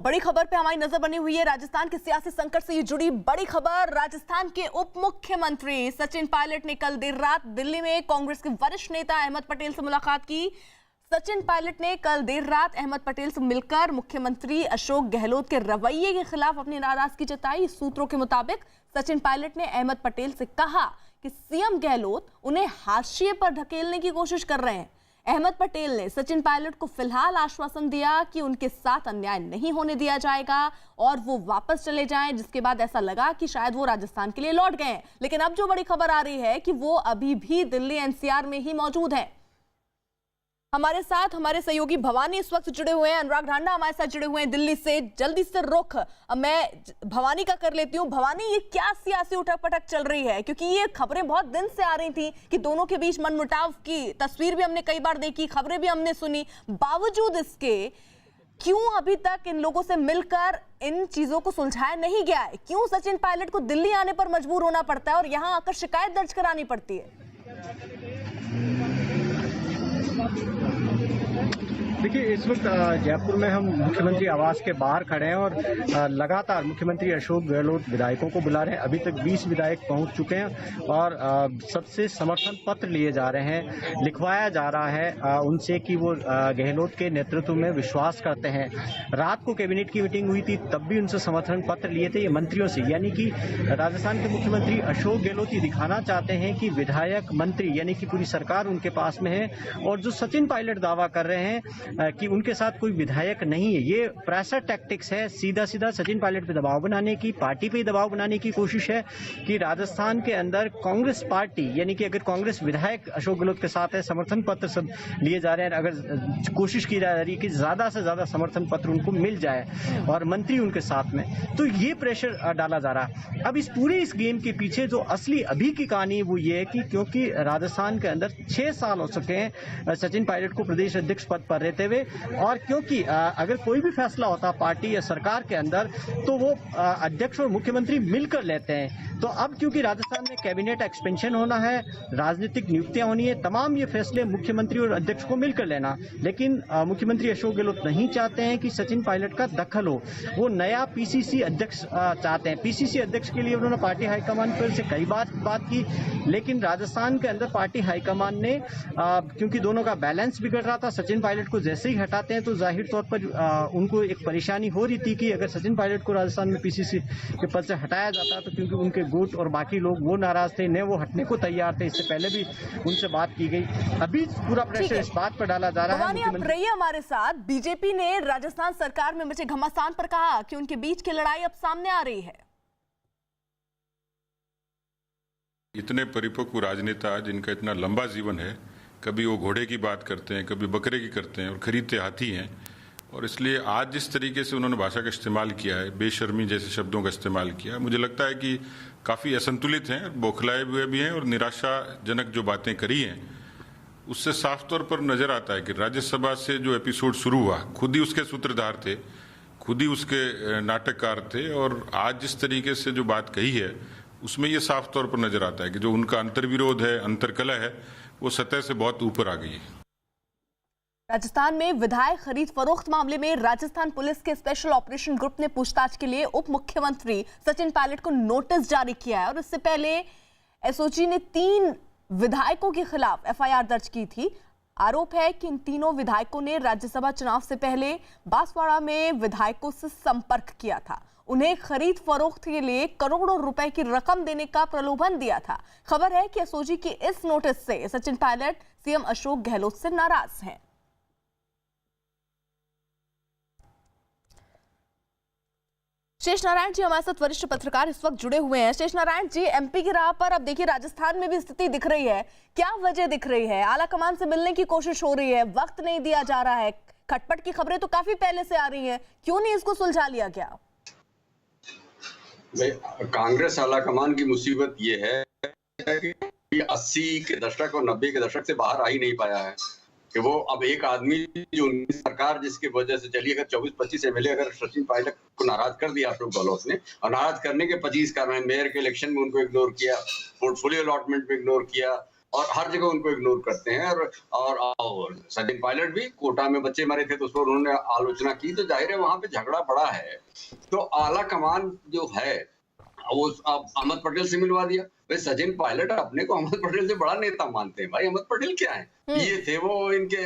बड़ी खबर पे हमारी नजर बनी हुई है। राजस्थान के सियासी संकट से जुड़ी बड़ी खबर। राजस्थान के उप मुख्यमंत्री सचिन पायलट ने कल देर रात दिल्ली में कांग्रेस के वरिष्ठ नेता अहमद पटेल से मुलाकात की। सचिन पायलट ने कल देर रात अहमद पटेल से मिलकर मुख्यमंत्री अशोक गहलोत के रवैये के खिलाफ अपनी नाराजगी जताई। सूत्रों के मुताबिक सचिन पायलट ने अहमद पटेल से कहा कि सीएम गहलोत उन्हें हाशिए पर ढकेलने की कोशिश कर रहे हैं। अहमद पटेल ने सचिन पायलट को फिलहाल आश्वासन दिया कि उनके साथ अन्याय नहीं होने दिया जाएगा और वो वापस चले जाएं, जिसके बाद ऐसा लगा कि शायद वो राजस्थान के लिए लौट गए हैं। लेकिन अब जो बड़ी खबर आ रही है कि वो अभी भी दिल्ली एनसीआर में ही मौजूद है। हमारे साथ हमारे सहयोगी भवानी इस वक्त जुड़े हुए हैं, अनुराग ढांडा हमारे साथ जुड़े हुए हैं दिल्ली से। जल्दी से रुख मैं भवानी का कर लेती हूँ। भवानी, ये क्या सियासी उठक पटक चल रही है? क्योंकि ये खबरें बहुत दिन से आ रही थी कि दोनों के बीच मनमुटाव की तस्वीर भी हमने कई बार देखी, खबरें भी हमने सुनी। बावजूद इसके क्यों अभी तक इन लोगों से मिलकर इन चीजों को सुलझाया नहीं गया है? क्यों सचिन पायलट को दिल्ली आने पर मजबूर होना पड़ता है और यहाँ आकर शिकायत दर्ज करानी पड़ती है? देखिए, इस वक्त जयपुर में हम मुख्यमंत्री आवास के बाहर खड़े हैं और लगातार मुख्यमंत्री अशोक गहलोत विधायकों को बुला रहे हैं। अभी तक 20 विधायक पहुंच चुके हैं और सबसे समर्थन पत्र लिए जा रहे हैं। लिखवाया जा रहा है उनसे कि वो गहलोत के नेतृत्व में विश्वास करते हैं। रात को कैबिनेट की मीटिंग हुई थी, तब भी उनसे समर्थन पत्र लिए थे ये मंत्रियों से। यानी कि राजस्थान के मुख्यमंत्री अशोक गहलोत ये दिखाना चाहते हैं कि विधायक मंत्री यानी कि पूरी सरकार उनके पास में है। और जो सचिन पायलट दावा कर रहे हैं कि उनके साथ कोई विधायक नहीं है, ये प्रेशर टैक्टिक्स है। सीधा सीधा सचिन पायलट पे दबाव बनाने की, पार्टी पे दबाव बनाने की कोशिश है कि राजस्थान के अंदर कांग्रेस पार्टी यानी कि अगर कांग्रेस विधायक अशोक गहलोत के साथ है, समर्थन पत्र सब लिए जा रहे हैं। अगर कोशिश की जा रही है कि ज्यादा से ज्यादा समर्थन पत्र उनको मिल जाए और मंत्री उनके साथ में, तो ये प्रेशर डाला जा रहा है। अब इस गेम के पीछे जो असली अभी की कहानी है वो ये है कि क्योंकि राजस्थान के अंदर 6 साल हो चुके हैं सचिन पायलट को प्रदेश अध्यक्ष पद पर रहते हुए, और क्योंकि अगर कोई भी फैसला होता पार्टी या सरकार के अंदर तो वो अध्यक्ष और मुख्यमंत्री मिलकर लेते हैं। तो अब क्योंकि राजस्थान में कैबिनेट एक्सपेंशन होना है, राजनीतिक नियुक्तियां होनी है, तमाम ये फैसले मुख्यमंत्री और अध्यक्ष को मिलकर लेना। लेकिन मुख्यमंत्री अशोक गहलोत नहीं चाहते हैं कि सचिन पायलट का दखल हो। वो नया पीसीसी अध्यक्ष चाहते हैं। पीसीसी अध्यक्ष के लिए उन्होंने पार्टी हाईकमान पर से कई बार बात की, लेकिन राजस्थान के अंदर पार्टी हाईकमान ने क्योंकि दोनों का बैलेंस बिगड़ रहा था, सचिन पायलट को जैसे ही हटाते हैं तो जाहिर तौर पर उनको एक परेशानी हो रही थी कि अगर सचिन पायलट को राजस्थान में पीसीसी के पद से हटाया जाता तो क्योंकि उनके गुट और बाकी लोग वो नाराज थे, न वो हटने को तैयार थे। इससे पहले भी उनसे बात की गई। अभी पूरा प्रेशर इस बात पर डाला जा रहा है। आप रहिए हमारे साथ। बीजेपी ने राजस्थान सरकार में मचे घमासान पर कहा कि उनके बीच की लड़ाई अब सामने आ रही है। इतने परिपक्व राजनेता जिनका इतना लंबा जीवन है, कभी वो घोड़े की बात करते हैं, कभी बकरे की करते हैं और खरीदते हाथी हैं। और इसलिए आज जिस तरीके से उन्होंने भाषा का इस्तेमाल किया है, बेशर्मी जैसे शब्दों का इस्तेमाल किया, मुझे लगता है कि काफ़ी असंतुलित हैं, बौखलाए हुए भी हैं और निराशाजनक जो बातें करी हैं उससे साफ तौर पर नजर आता है कि राज्यसभा से जो एपिसोड शुरू हुआ, खुद ही उसके सूत्रधार थे, खुद ही उसके नाटककार थे। और आज जिस तरीके से जो बात कही है उसमें ये साफ तौर पर नजर आता है कि जो उनका अंतर्विरोध है, अंतर्कलह है, वो सतह से बहुत ऊपर आ गई है। राजस्थान में विधायक खरीद फरोख्त मामले में राजस्थान पुलिस के स्पेशल ऑपरेशन ग्रुप ने पूछताछ के लिए उप मुख्यमंत्री सचिन पायलट को नोटिस जारी किया है। और इससे पहले एसओजी ने 3 विधायकों के खिलाफ एफआईआर दर्ज की थी। आरोप है कि इन तीनों विधायकों ने राज्यसभा चुनाव से पहले बांसवाड़ा में विधायकों से संपर्क किया था। उन्हें खरीद फरोख्त के लिए करोड़ों रुपए की रकम देने का प्रलोभन दिया था। खबर है कि एसओजी की इस नोटिस से सचिन पायलट सीएम अशोक गहलोत से नाराज हैं। शेष नारायण जी हमारे साथ वरिष्ठ पत्रकार इस वक्त जुड़े हुए हैं। शेष नारायण जी, एमपी की राह पर अब देखिए राजस्थान में भी स्थिति दिख रही है। क्या वजह दिख रही है? आला कमान से मिलने की कोशिश हो रही है, वक्त नहीं दिया जा रहा है, खटपट की खबरें तो काफी पहले से आ रही हैं, क्यों नहीं इसको सुलझा लिया गया? कांग्रेस आला कमान की मुसीबत ये है कि 80 के दशक और 90 के दशक से बाहर आ ही नहीं पाया है कि वो अब एक आदमी जो उनकी सरकार जिसकी वजह से चली, अगर 24-25 एमएलए अगर सचिन पायलट को नाराज कर दिया अशोक गहलोत ने, और नाराज करने के 25 कारण, मेयर के इलेक्शन में उनको इग्नोर किया, पोर्टफोलियो अलॉटमेंट में इग्नोर किया, और हर जगह उनको इग्नोर करते हैं। और सचिन पायलट भी कोटा में बच्चे मरे थे तो उस पर उन्होंने आलोचना की, तो जाहिर है वहां पे झगड़ा बड़ा है। तो आला कमान जो है वो अहमद पटेल से मिलवा दिया। भाई सचिन पायलट अपने को अहमद पटेल से बड़ा नेता मानते हैं। भाई अहमद पटेल क्या है, ये थे वो इनके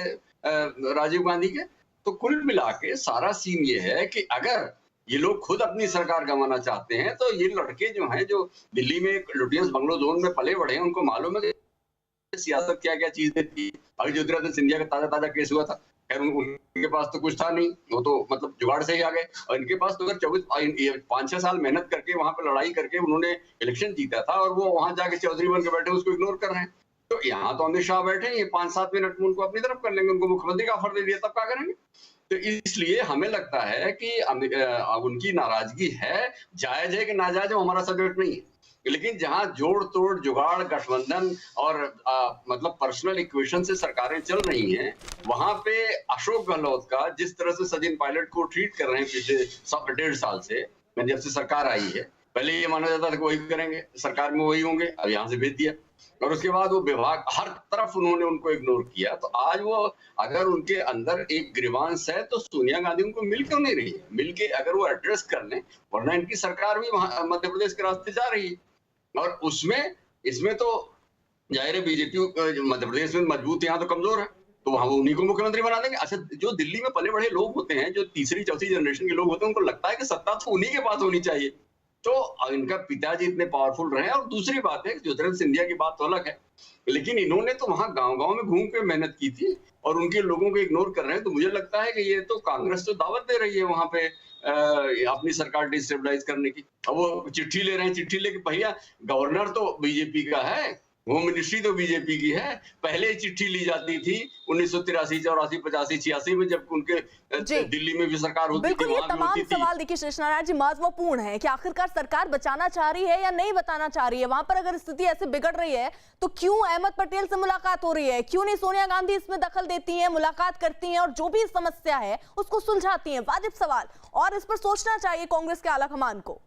राजीव गांधी के। तो कुल मिला के सारा सीन ये है कि अगर ये लोग खुद अपनी सरकार गंवाना चाहते हैं तो ये लड़के जो हैं, जो दिल्ली में लुटियंस बंगलो जोन में पले बढ़े हैं, उनको मालूम है कि सियासत क्या क्या चीज देती है। अभी ज्योतिरादित्य सिंधिया का ताजा केस हुआ था, खैर उनके पास तो कुछ था नहीं, वो तो मतलब जुगाड़ से ही आ गए। और इनके पास तो अगर 5-6 साल मेहनत करके वहां पर लड़ाई करके उन्होंने इलेक्शन जीता था, और वो वहां जाके चौधरी बन के बैठे उसको इग्नोर कर रहे हैं। तो यहाँ तो अमित शाह बैठे, ये 5-7 मिनट में उनको अपनी तरफ कर लेंगे, उनको मुख्यमंत्री का ऑफर दे दिया, तब क्या करेंगे। तो इसलिए हमें लगता है कि उनकी नाराजगी है, जायज है कि नाजायज है, हमारा सब्जेक्ट नहीं है। लेकिन जहां जोड़ तोड़ जुगाड़ गठबंधन और मतलब पर्सनल इक्वेशन से सरकारें चल रही हैं, वहां पे अशोक गहलोत का जिस तरह से सचिन पायलट को ट्रीट कर रहे हैं पिछले 1.5 साल से, जब से सरकार आई है, पहले ये माना जाता था कि वही करेंगे, सरकार में वही होंगे, अब यहाँ से भेज दिया। और उसके बाद वो विभाग हर तरफ उन्होंने उनको इग्नोर किया। तो आज वो अगर उनके अंदर एक ग्रीवांस है तो सोनिया गांधी उनको मिल क्यों नहीं रही है, मिल के अगर वो एड्रेस कर लें, वरना इनकी सरकार भी मध्य प्रदेश के रास्ते जा रही है। और इसमें तो जाहिर है बीजेपी मध्य प्रदेश में मजबूत, यहाँ तो कमजोर है, तो वहां वो उन्हीं को मुख्यमंत्री बना देंगे। अच्छा, जो दिल्ली में पले बड़े लोग होते हैं, जो तीसरी चौथी जनरेशन के लोग होते हैं, उनको लगता है कि सत्ता तो उन्हीं के पास होनी चाहिए। तो इनका पिताजी इतने पावरफुल रहे। और दूसरी बात है, ज्योतिरादित्य सिंधिया की बात तो अलग है, लेकिन इन्होंने तो वहां गांव-गांव में घूम के मेहनत की थी और उनके लोगों को इग्नोर कर रहे हैं। तो मुझे लगता है कि ये तो कांग्रेस तो दावत दे रही है वहां पे अपनी सरकार डिस्टेबलाइज करने की। अब वो चिट्ठी ले रहे हैं, चिट्ठी लेके, भैया गवर्नर तो बीजेपी का है, होम मिनिस्ट्री तो बीजेपी की है। पहले चिट्ठी ली जाती थी 1983, 84, 85, 86 में, जब उनके दिल्ली में भी सरकार होती थी। बिल्कुल, ये तमाम सवाल देखिए शेष नारायण जी महत्वपूर्ण है कि आखिरकार सरकार बचाना चाह रही है या नहीं बताना चाह रही है। वहां पर अगर स्थिति ऐसे बिगड़ रही है तो क्यों अहमद पटेल से मुलाकात हो रही है, क्यों नहीं सोनिया गांधी इसमें दखल देती हैं, मुलाकात करती हैं और जो भी समस्या है उसको सुलझाती हैं। वाजिब सवाल, और इस पर सोचना चाहिए कांग्रेस के आला कमान को।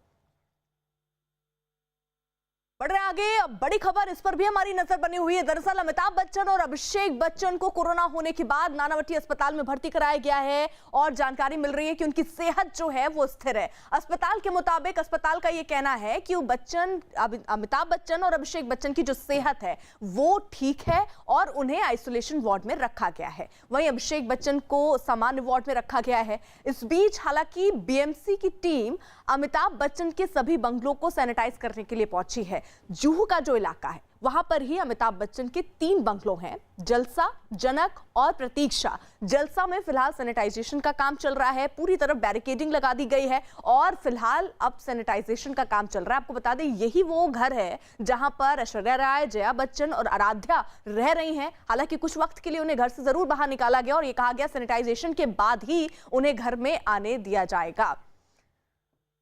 बढ़ रहे आगे, बड़ी खबर इस पर भी हमारी नजर बनी हुई है। दरअसल अमिताभ बच्चन और अभिषेक बच्चन को कोरोना होने के बाद नानावटी अस्पताल में भर्ती कराया गया है और जानकारी मिल रही है कि उनकी सेहत जो है वो स्थिर है। अस्पताल के मुताबिक अस्पताल का ये कहना है कि अमिताभ बच्चन और अभिषेक बच्चन की जो सेहत है वो ठीक है और उन्हें आइसोलेशन वार्ड में रखा गया है। वहीं अभिषेक बच्चन को सामान्य वार्ड में रखा गया है। इस बीच हालांकि बीएमसी की टीम अमिताभ बच्चन के सभी बंगलों को सैनिटाइज करने के लिए पहुंची है। जुहू का जो इलाका है वहां पर ही अमिताभ बच्चन के 3 बंगलों हैं, जलसा, जनक और प्रतीक्षा। जलसा में फिलहाल सैनिटाइजेशन का काम चल रहा है, पूरी तरफ बैरिकेडिंग लगा दी गई है और फिलहाल अब सैनिटाइजेशन का काम चल रहा है। आपको बता दें यही वो घर है जहां पर ऐश्वर्या राय, जया बच्चन और आराध्या रह रही हैं। हालांकि कुछ वक्त के लिए उन्हें घर से जरूर बाहर निकाला गया और ये कहा गया सैनिटाइजेशन के बाद ही उन्हें घर में आने दिया जाएगा।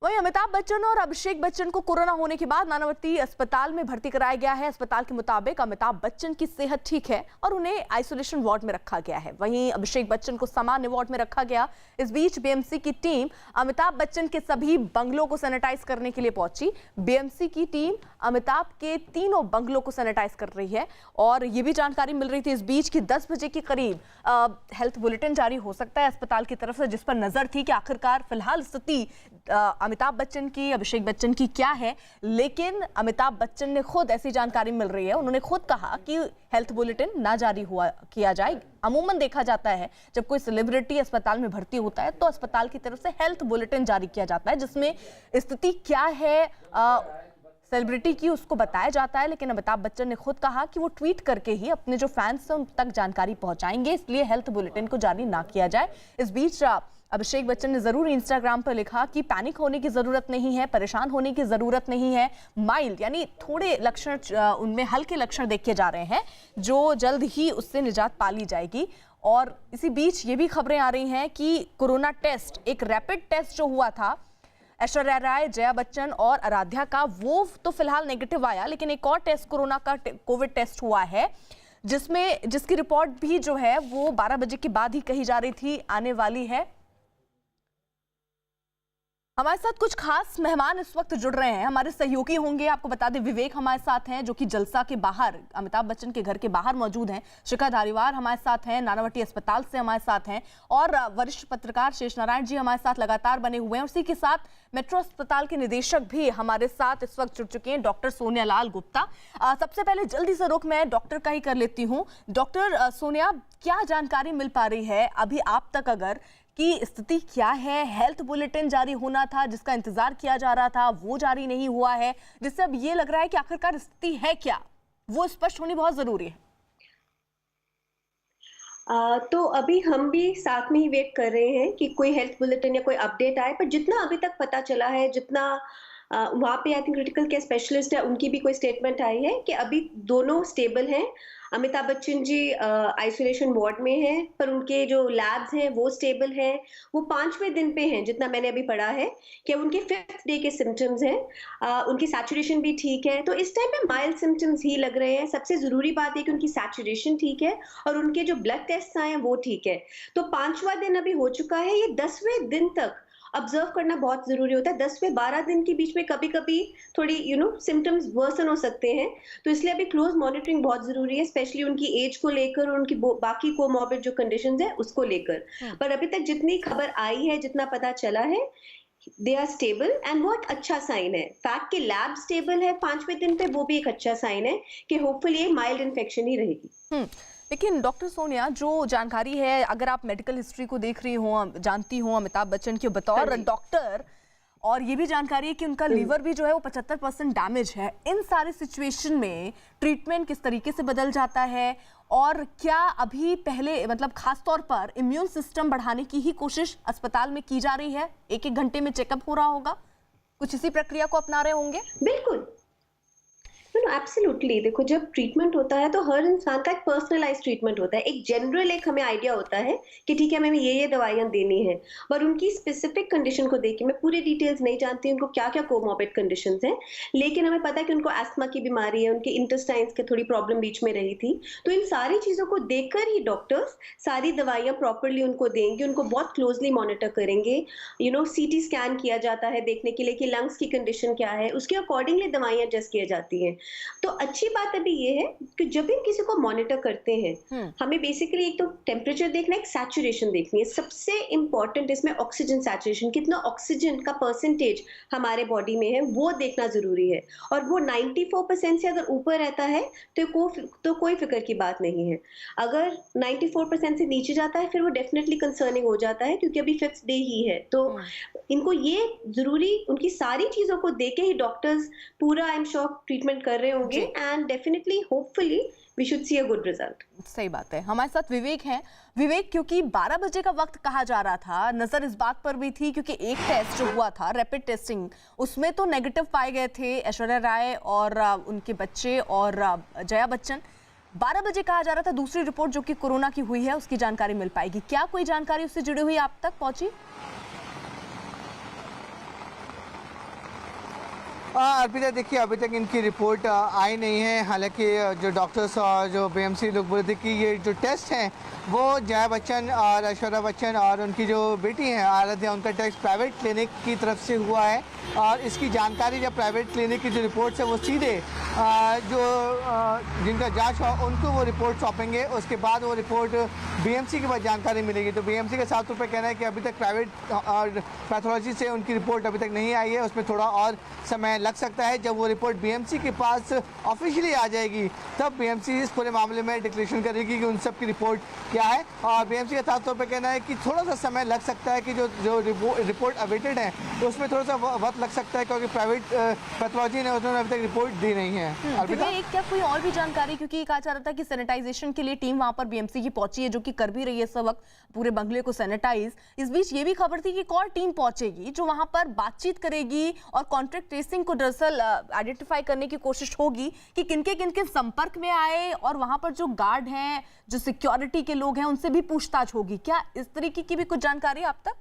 वहीं अमिताभ बच्चन और अभिषेक बच्चन को कोरोना होने के बाद नानावती अस्पताल में भर्ती कराया गया है। अस्पताल के मुताबिक अमिताभ बच्चन की सेहत ठीक है और उन्हें आइसोलेशन वार्ड में रखा गया है। वहीं अभिषेक बच्चन को सामान्य वार्ड में रखा गया। इस बीच बीएमसी की टीम अमिताभ बच्चन के सभी बंगलों को सैनिटाइज करने के लिए पहुंची। बीएमसी की टीम अमिताभ के 3 बंगलों को सैनिटाइज कर रही है और ये भी जानकारी मिल रही थी इस बीच कि 10 बजे के करीब हेल्थ बुलेटिन जारी हो सकता है अस्पताल की तरफ से, जिस पर नजर थी कि आखिरकार फिलहाल स्थिति अमिताभ बच्चन की, अभिषेक बच्चन की क्या है। लेकिन अमिताभ बच्चन ने खुद ऐसी जानकारी मिल रही है, उन्होंने खुद कहा कि हेल्थ बुलेटिन ना जारी किया जाए। अमूमन देखा जाता है जब कोई सेलिब्रिटी अस्पताल में भर्ती होता है तो अस्पताल की तरफ से हेल्थ बुलेटिन जारी किया जाता है जिसमें स्थिति क्या है सेलिब्रिटी की उसको बताया जाता है। लेकिन अमिताभ बच्चन ने खुद कहा कि वो ट्वीट करके ही अपने जो फैंस हैं उन तक जानकारी पहुंचाएंगे, इसलिए हेल्थ बुलेटिन को जारी ना किया जाए। इस बीच अभिषेक बच्चन ने जरूर इंस्टाग्राम पर लिखा कि पैनिक होने की जरूरत नहीं है, परेशान होने की जरूरत नहीं है। माइल्ड यानी थोड़े लक्षण, उनमें हल्के लक्षण देखे जा रहे हैं, जो जल्द ही उससे निजात पा ली जाएगी। और इसी बीच ये भी खबरें आ रही हैं कि कोरोना टेस्ट, एक रैपिड टेस्ट जो हुआ था ऐश्वर्या राय, जया बच्चन और आराध्या का, वो तो फिलहाल नेगेटिव आया, लेकिन एक और टेस्ट कोरोना का कोविड टेस्ट हुआ है जिसकी रिपोर्ट भी जो है वो 12 बजे के बाद ही कही जा रही थी आने वाली है। हमारे साथ कुछ खास मेहमान इस वक्त जुड़ रहे हैं, हमारे सहयोगी होंगे। आपको बता दें विवेक हमारे साथ हैं जो कि जलसा के बाहर, अमिताभ बच्चन के घर के बाहर मौजूद हैं। शिखा धारीवाल हमारे साथ हैं, नानावटी अस्पताल से हमारे साथ हैं, और वरिष्ठ पत्रकार शेष नारायण जी हमारे साथ लगातार बने हुए हैं। उसी के साथ मेट्रो अस्पताल के निदेशक भी हमारे साथ इस वक्त जुड़ चुके हैं, डॉक्टर सोनिया लाल गुप्ता। सबसे पहले जल्दी से रुख मैं डॉक्टर का ही कर लेती हूँ। डॉक्टर सोनिया, क्या जानकारी मिल पा रही है अभी आप तक, अगर की स्थिति क्या है? हेल्थ बुलेटिन जारी होना था जिसका इंतजार किया जा रहा था, वो जारी नहीं हुआ है, जिससे अब ये लग रहा है कि आखिरकार स्थिति है क्या, वो स्पष्ट होनी बहुत जरूरी है। तो अभी हम भी साथ में ही वेट कर रहे हैं कि कोई हेल्थ बुलेटिन या कोई अपडेट आए, पर जितना अभी तक पता चला है, जितना वहाँ पे I think critical care specialist है उनकी भी कोई स्टेटमेंट आई है कि अभी दोनों स्टेबल हैं। अमिताभ बच्चन जी आइसोलेशन वार्ड में हैं, पर उनके जो लैब्स हैं वो स्टेबल हैं। वो 5वें दिन पे हैं, जितना मैंने अभी पढ़ा है कि उनके 5th डे के सिम्टम्स हैं। उनकी सैचुरेशन भी ठीक है, तो इस टाइम पे माइल्ड सिम्टम्स ही लग रहे हैं। सबसे जरूरी बात है कि उनकी सैचुरेशन ठीक है और उनके जो ब्लड टेस्ट आए हैं वो ठीक है। तो 5वां दिन अभी हो चुका है। ये 10वें दिन तक ऑब्जर्व करना बहुत जरूरी होता है। 10वें-12 दिन के बीच में कभी कभी थोड़ी सिम्टम्स वर्सन हो सकते हैं, तो इसलिए अभी क्लोज मॉनिटरिंग बहुत जरूरी है, स्पेशली उनकी एज को लेकर और उनकी बाकी कोमॉर्बिड जो कंडीशंस है उसको लेकर। पर अभी तक जितनी खबर आई है, जितना पता चला है, दे आर स्टेबल एंड बहुत अच्छा साइन है। फैक्ट कि लैब स्टेबल है 5वें दिन पे, वो भी एक अच्छा साइन है कि होपफुली ये माइल्ड इन्फेक्शन ही रहेगी। लेकिन डॉक्टर सोनिया, जो जानकारी है, अगर आप मेडिकल हिस्ट्री को देख रही हो, जानती हो अमिताभ बच्चन के बतौर डॉक्टर, और ये भी जानकारी है कि उनका लीवर भी जो है वो 75% डैमेज है, इन सारे सिचुएशन में ट्रीटमेंट किस तरीके से बदल जाता है? और क्या अभी पहले मतलब खास तौर पर इम्यून सिस्टम बढ़ाने की ही कोशिश अस्पताल में की जा रही है? 1-1 घंटे में चेकअप हो रहा होगा, कुछ इसी प्रक्रिया को अपना रहे होंगे? बिल्कुल, एब्सोल्युटली। देखो, जब ट्रीटमेंट होता है तो हर इंसान का एक पर्सनलाइज ट्रीटमेंट होता है। एक जनरल एक हमें आइडिया होता है कि ठीक है, हमें ये दवाइयां देनी है, पर उनकी स्पेसिफिक कंडीशन को देख के, मैं पूरी डिटेल्स नहीं जानती उनको क्या क्या कोमॉर्बिड कंडीशंस हैं, लेकिन हमें पता है कि उनको एस्थमा की बीमारी है, उनके इंटेस्टाइन्स की थोड़ी प्रॉब्लम बीच में रही थी। तो इन सारी चीजों को देखकर ही डॉक्टर्स सारी दवाइयां प्रॉपरली उनको देंगे, उनको बहुत क्लोजली मॉनिटर करेंगे। सीटी स्कैन किया जाता है देखने के लिए कि लंग्स की कंडीशन क्या है, उसके अकॉर्डिंगली दवाइयां एडजस्ट की जाती हैं। तो अच्छी बात अभी ये है कि जब भी किसी को मॉनिटर करते हैं, हमें बेसिकली एक तो टेम्परेचर देखना है, एक सैचुरेशन देखनी है। सबसे इंपॉर्टेंट इसमें ऑक्सीजन सैचुरेशन, कितना ऑक्सीजन का परसेंटेज हमारे बॉडी में है वो देखना जरूरी है, और वो 94% से अगर ऊपर रहता है तो कोई फिक्र की बात नहीं है। अगर 94% से नीचे जाता है फिर वो डेफिनेटली कंसर्निंग हो जाता है, क्योंकि अभी 5th डे ही है। तो इनको ये जरूरी, उनकी सारी चीजों को देख के ही डॉक्टर्स पूरा आई एम श्योर ट्रीटमेंट कर रहे होंगे, and definitely hopefully we should see a good result. सही बात है। हमारे साथ विवेक हैं। विवेक, क्योंकि 12 बजे का वक्त कहा जा रहा था, नजर इस बात पर भी थी क्योंकि एक टेस्ट जो हुआ था रैपिड टेस्टिंग, उसमें तो नेगेटिव पाए गए थे ऐश्वर्या राय और उनके बच्चे और जया बच्चन। 12 बजे कहा जा रहा था दूसरी रिपोर्ट जो कि कोरोना की हुई है उसकी जानकारी मिल पाएगी। क्या कोई जानकारी उससे जुड़ी हुई आप तक पहुंची? अर्पिता, देखिए अभी तक इनकी रिपोर्ट आई नहीं है। हालांकि जो डॉक्टर्स और जो बीएमसी लोग बोले थे कि ये जो टेस्ट हैं वो जया बच्चन और ऐश्वर्या बच्चन और उनकी जो बेटी हैं आराध्या, उनका टेस्ट प्राइवेट क्लिनिक की तरफ से हुआ है, और इसकी जानकारी जब प्राइवेट क्लिनिक की जो रिपोर्ट्स है वो सीधे जो जिनका जांच हुआ उनको वो रिपोर्ट सौंपेंगे। उसके बाद वो रिपोर्ट बीएमसी के बाद जानकारी मिलेगी। तो बीएमसी का साफ तौर पर कहना है कि अभी तक प्राइवेट और पैथोलॉजी से उनकी रिपोर्ट अभी तक नहीं आई है, उसमें थोड़ा और समय लग सकता है। जब वो रिपोर्ट बीएमसी के पास ऑफिशियली आ जाएगी तब बीएमसी इस पूरे मामले में डिक्लेरेशन करेगी कि उन सब की रिपोर्ट क्या है। और बीएमसी का साफ तौर पर कहना है कि थोड़ा सा समय लग सकता है कि जो रिपोर्ट अवेटेड है तो उसमें थोड़ा सा वक्त लग सकता है, क्योंकि प्राइवेट पैथोलॉजी ने उन्होंने अभी तक रिपोर्ट दी नहीं है। क्या कोई और भी जानकारी, क्योंकि कहा जा रहा था कि सैनिटाइजेशन के लिए टीम वहां पर बीएमसी की पहुंची है जो कि कर भी रही है इस वक्त पूरे बंगले को सैनिटाइज। इस बीच ये भी खबर थी कि एक और टीम पहुंचेगी जो वहां पर बातचीत करेगी और कॉन्ट्रैक्ट ट्रेसिंग को दरअसल आइडेंटिफाई करने की कोशिश होगी कि किनके संपर्क में आए, और वहां पर जो गार्ड हैं, जो सिक्योरिटी के लोग हैं, उनसे भी पूछताछ होगी। क्या इस तरीके की भी कुछ जानकारी आप तक?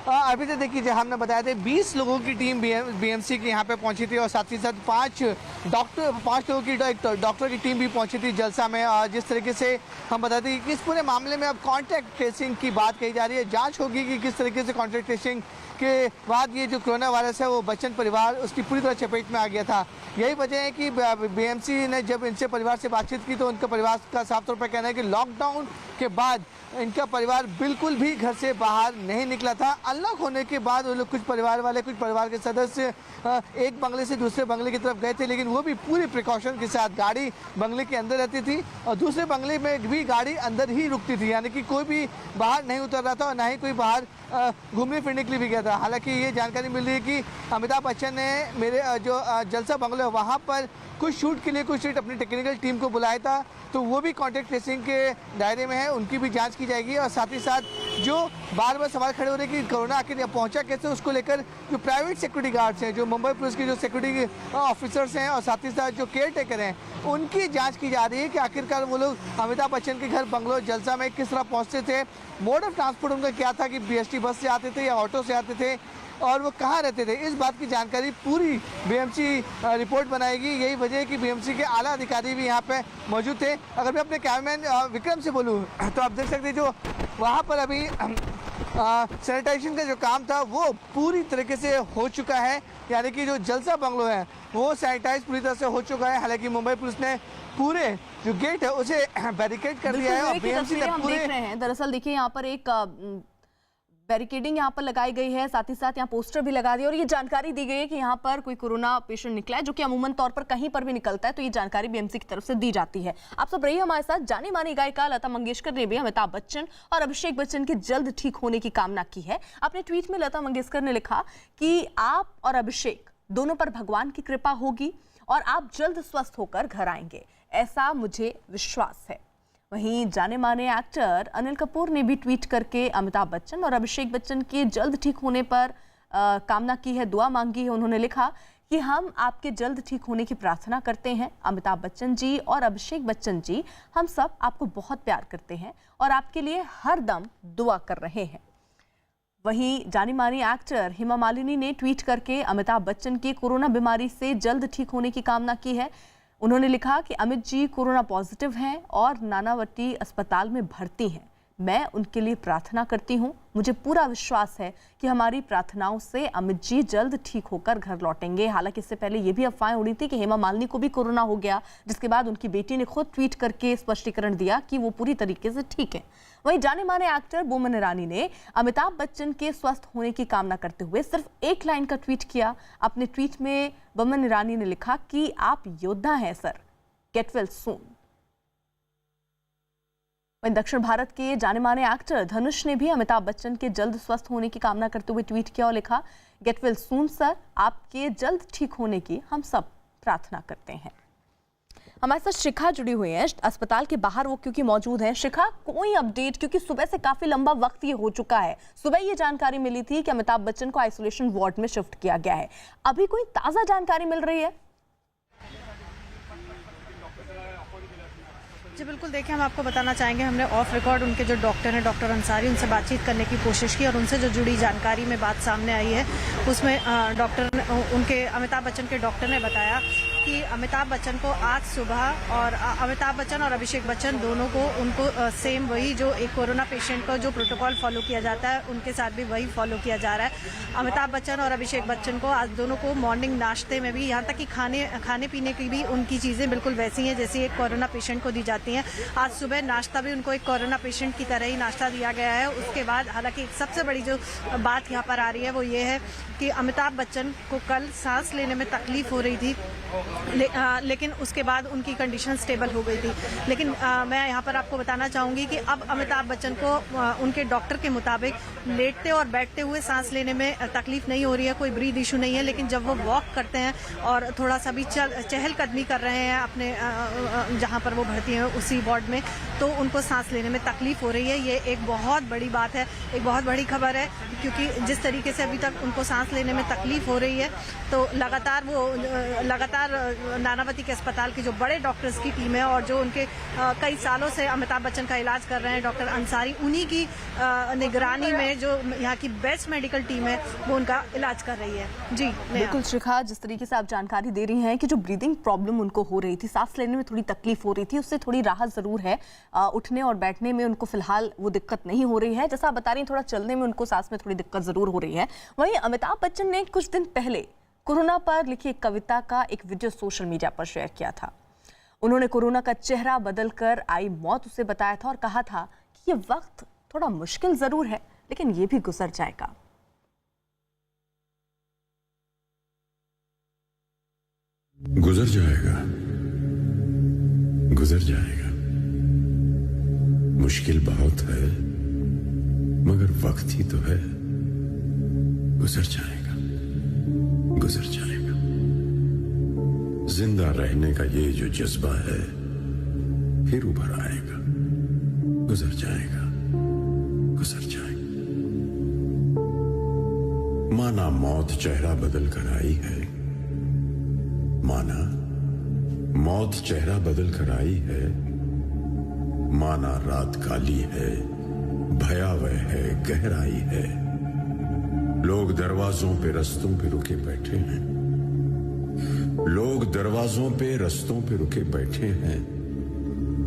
अभी तो देखिए, हमने बताया था 20 लोगों की टीम बीएमसी के यहाँ पे पहुंची थी, और साथ ही साथ 5 5 लोगों की एक डॉक्टर की टीम भी पहुंची थी जलसा में। जिस तरीके से हम बताते हैं कि इस पूरे मामले में अब कॉन्टैक्ट ट्रेसिंग की बात कही जा रही है। जांच होगी कि किस तरीके से कॉन्टैक्ट ट्रेसिंग के बाद ये जो कोरोना वायरस है वो बच्चन परिवार उसकी पूरी तरह चपेट में आ गया था। यही वजह है कि बीएमसी ने जब इनसे परिवार से बातचीत की तो उनका परिवार का साफ तौर पर कहना है कि लॉकडाउन के बाद इनका परिवार बिल्कुल भी घर से बाहर नहीं निकला था। अनलॉक होने के बाद वो लोग कुछ परिवार के सदस्य एक बंगले से दूसरे बंगले की तरफ गए थे, लेकिन वो भी पूरी प्रिकॉशन के साथ गाड़ी बंगले के अंदर रहती थी और दूसरे बंगले में भी गाड़ी अंदर ही रुकती थी, यानी कि कोई भी बाहर नहीं उतर रहा था और ना ही कोई बाहर घूमने फिरने के लिए भी गया था। हालांकि ये जानकारी मिल रही है कि अमिताभ बच्चन ने मेरे जो जलसा बंगले वहाँ पर कुछ शूट के लिए कुछ अपनी टेक्निकल टीम को बुलाया था, तो वो भी कॉन्टैक्ट ट्रेसिंग के दायरे में है, उनकी भी जांच की जाएगी। और साथ ही साथ जो बार बार सवाल खड़े हो रहे हैं कि कोरोना आखिर पहुंचा कैसे, उसको लेकर जो प्राइवेट सिक्योरिटी गार्ड्स हैं, जो मुंबई पुलिस के जो सिक्योरिटी ऑफिसर्स हैं और साथ ही साथ जो केयर टेकर हैं, उनकी जांच की जा रही है कि आखिरकार वो लोग अमिताभ बच्चन के घर बंगलो जलसा में किस तरह पहुँचते थे, मोड ऑफ ट्रांसपोर्ट उनका क्या था, कि BST बस से आते थे या ऑटो से आते थे और वो कहाँ रहते थे। इस बात की जानकारी पूरी बीएमसी रिपोर्ट बनाएगी। यही वजह है कि बीएमसी के आला अधिकारी भी यहाँ पे मौजूद थे। अगर मैं अपने कैमरामैन विक्रम से बोलूँ तो आप देख सकते हैं जो वहाँ पर अभी सैनिटाइजेशन का जो काम था वो पूरी तरीके से हो चुका है, यानी कि जो जलसा बंगलो है वो सैनिटाइज पूरी तरह से हो चुका है। हालांकि मुंबई पुलिस ने पूरे जो गेट है उसे बैरिकेड कर दिया है और बीएमसी ने पूरे देख रहे हैं। दरअसल देखिए यहाँ पर एक बैरिकेडिंग यहाँ पर लगाई गई है, साथ ही साथ यहाँ पोस्टर भी लगा दिए और ये जानकारी दी गई है कि यहाँ पर कोई कोरोना पेशेंट निकला है, जो कि अमूमन तौर पर कहीं पर भी निकलता है तो ये जानकारी बीएमसी की तरफ से दी जाती है। आप सब रहिए हमारे साथ। जानी मानी गायिका लता मंगेशकर ने भी अमिताभ बच्चन और अभिषेक बच्चन के जल्द ठीक होने की कामना की है। अपने ट्वीट में लता मंगेशकर ने लिखा कि आप और अभिषेक दोनों पर भगवान की कृपा होगी और आप जल्द स्वस्थ होकर घर आएंगे, ऐसा मुझे विश्वास है। वहीं जाने माने एक्टर अनिल कपूर ने भी ट्वीट करके अमिताभ बच्चन और अभिषेक बच्चन के जल्द ठीक होने पर कामना की है, दुआ मांगी है। उन्होंने लिखा कि हम आपके जल्द ठीक होने की प्रार्थना करते हैं। अमिताभ बच्चन जी और अभिषेक बच्चन जी, हम सब आपको बहुत प्यार करते हैं और आपके लिए हर दम दुआ कर रहे हैं। वहीं जानी मानी एक्टर हेमा मालिनी ने ट्वीट करके अमिताभ बच्चन की कोरोना बीमारी से जल्द ठीक होने की कामना की है। उन्होंने लिखा कि अमित जी कोरोना पॉजिटिव हैं और नानावती अस्पताल में भर्ती हैं। मैं उनके लिए प्रार्थना करती हूं। मुझे पूरा विश्वास है कि हमारी प्रार्थनाओं से अमित जी जल्द ठीक होकर घर लौटेंगे। हालांकि इससे पहले ये भी अफवाहें उड़ी थी कि हेमा मालिनी को भी कोरोना हो गया, जिसके बाद उनकी बेटी ने खुद ट्वीट करके स्पष्टीकरण दिया कि वो पूरी तरीके से ठीक है। वहीं जाने माने एक्टर बोमन ईरानी ने अमिताभ बच्चन के स्वस्थ होने की कामना करते हुए सिर्फ एक लाइन का ट्वीट किया। अपने ट्वीट में बोमन ईरानी ने लिखा कि आप योद्धा हैं सर, गेट वेल सून। वहीं दक्षिण भारत के जाने माने एक्टर धनुष ने भी अमिताभ बच्चन के जल्द स्वस्थ होने की कामना करते हुए ट्वीट किया और लिखा, गेट वेल सून सर, आपके जल्द ठीक होने की हम सब प्रार्थना करते हैं। हमारे साथ शिखा जुड़ी हुई है अस्पताल के बाहर, वो क्योंकि मौजूद हैं। शिखा, कोई अपडेट? क्योंकि सुबह से काफी लंबा वक्त ये हो चुका है। सुबह ये जानकारी मिली थी कि अमिताभ बच्चन को आइसोलेशन वार्ड में शिफ्ट किया गया है। अभी कोई ताजा जानकारी मिल रही है? जी बिल्कुल, देखिए हम आपको बताना चाहेंगे, हमने ऑफ रिकॉर्ड उनके जो डॉक्टर हैं, डॉक्टर अंसारी, उनसे बातचीत करने की कोशिश की और उनसे जो जुड़ी जानकारी में बात सामने आई है उसमें उनके अमिताभ बच्चन के डॉक्टर ने बताया कि अमिताभ बच्चन को आज सुबह और अमिताभ बच्चन और अभिषेक बच्चन दोनों को उनको सेम वही जो एक कोरोना पेशेंट का जो प्रोटोकॉल फॉलो किया जाता है उनके साथ भी वही फॉलो किया जा रहा है। अमिताभ बच्चन और अभिषेक बच्चन को आज दोनों को मॉर्निंग नाश्ते में भी, यहाँ तक कि खाने पीने की भी उनकी चीज़ें बिल्कुल वैसी हैं जैसी एक कोरोना पेशेंट को दी जाती हैं। आज सुबह नाश्ता भी उनको एक कोरोना पेशेंट की तरह ही नाश्ता दिया गया है। उसके बाद हालांकि सबसे बड़ी जो बात यहाँ पर आ रही है वो ये है कि अमिताभ बच्चन को कल सांस लेने में तकलीफ हो रही थी, लेकिन उसके बाद उनकी कंडीशन स्टेबल हो गई थी। लेकिन मैं यहाँ पर आपको बताना चाहूँगी कि अब अमिताभ बच्चन को उनके डॉक्टर के मुताबिक लेटते और बैठते हुए सांस लेने में तकलीफ नहीं हो रही है, कोई ब्रीथ इशू नहीं है। लेकिन जब वो वॉक करते हैं और थोड़ा सा भी चहलकदमी कर रहे हैं अपने जहाँ पर वो भर्ती हैं उसी वार्ड में, तो उनको सांस लेने में तकलीफ हो रही है। ये एक बहुत बड़ी बात है, एक बहुत बड़ी खबर है, क्योंकि जिस तरीके से अभी तक उनको सांस लेने में तकलीफ हो रही है, तो लगातार नानावती के अस्पताल की जो बड़े डॉक्टर्स की टीम है और जो उनके कई सालों से अमिताभ बच्चन का इलाज कर रहे हैं डॉक्टर अंसारी, उन्हीं की निगरानी में जो यहाँ की बेस्ट मेडिकल टीम है वो उनका इलाज कर रही है। जी बिल्कुल शिखा, जिस तरीके से आप जानकारी दे रही हैं कि जो ब्रीदिंग प्रॉब्लम उनको हो रही थी, सांस लेने में थोड़ी तकलीफ हो रही थी, उससे थोड़ी राहत जरूर है। उठने और बैठने में उनको फिलहाल वो दिक्कत नहीं हो रही है। जैसा आप बता रही हैं, थोड़ा चलने में उनको सांस में थोड़ी दिक्कत जरूर हो रही है। वहीं अमिताभ बच्चन ने कुछ दिन पहले कोरोना पर लिखी एक कविता का एक वीडियो सोशल मीडिया पर शेयर किया था। उन्होंने कोरोना का चेहरा बदलकर आई मौत उसे बताया था और कहा था कि ये वक्त थोड़ा मुश्किल जरूर है, लेकिन ये भी गुजर जाएगा। गुजर जाएगा, गुजर जाएगा। मुश्किल बहुत है मगर वक्त ही तो है। गुजर जाएगा, गुजर जाएगा। जिंदा रहने का ये जो जज्बा है फिर उभर आएगा। गुजर जाएगा, गुजर जाएगा। माना मौत चेहरा बदल कर आई है, माना मौत चेहरा बदल कर आई है, माना रात काली है, भयावह है, गहराई है। लोग दरवाजों पे रस्तों पे रुके बैठे हैं, लोग दरवाजों पे रस्तों पे रुके बैठे हैं।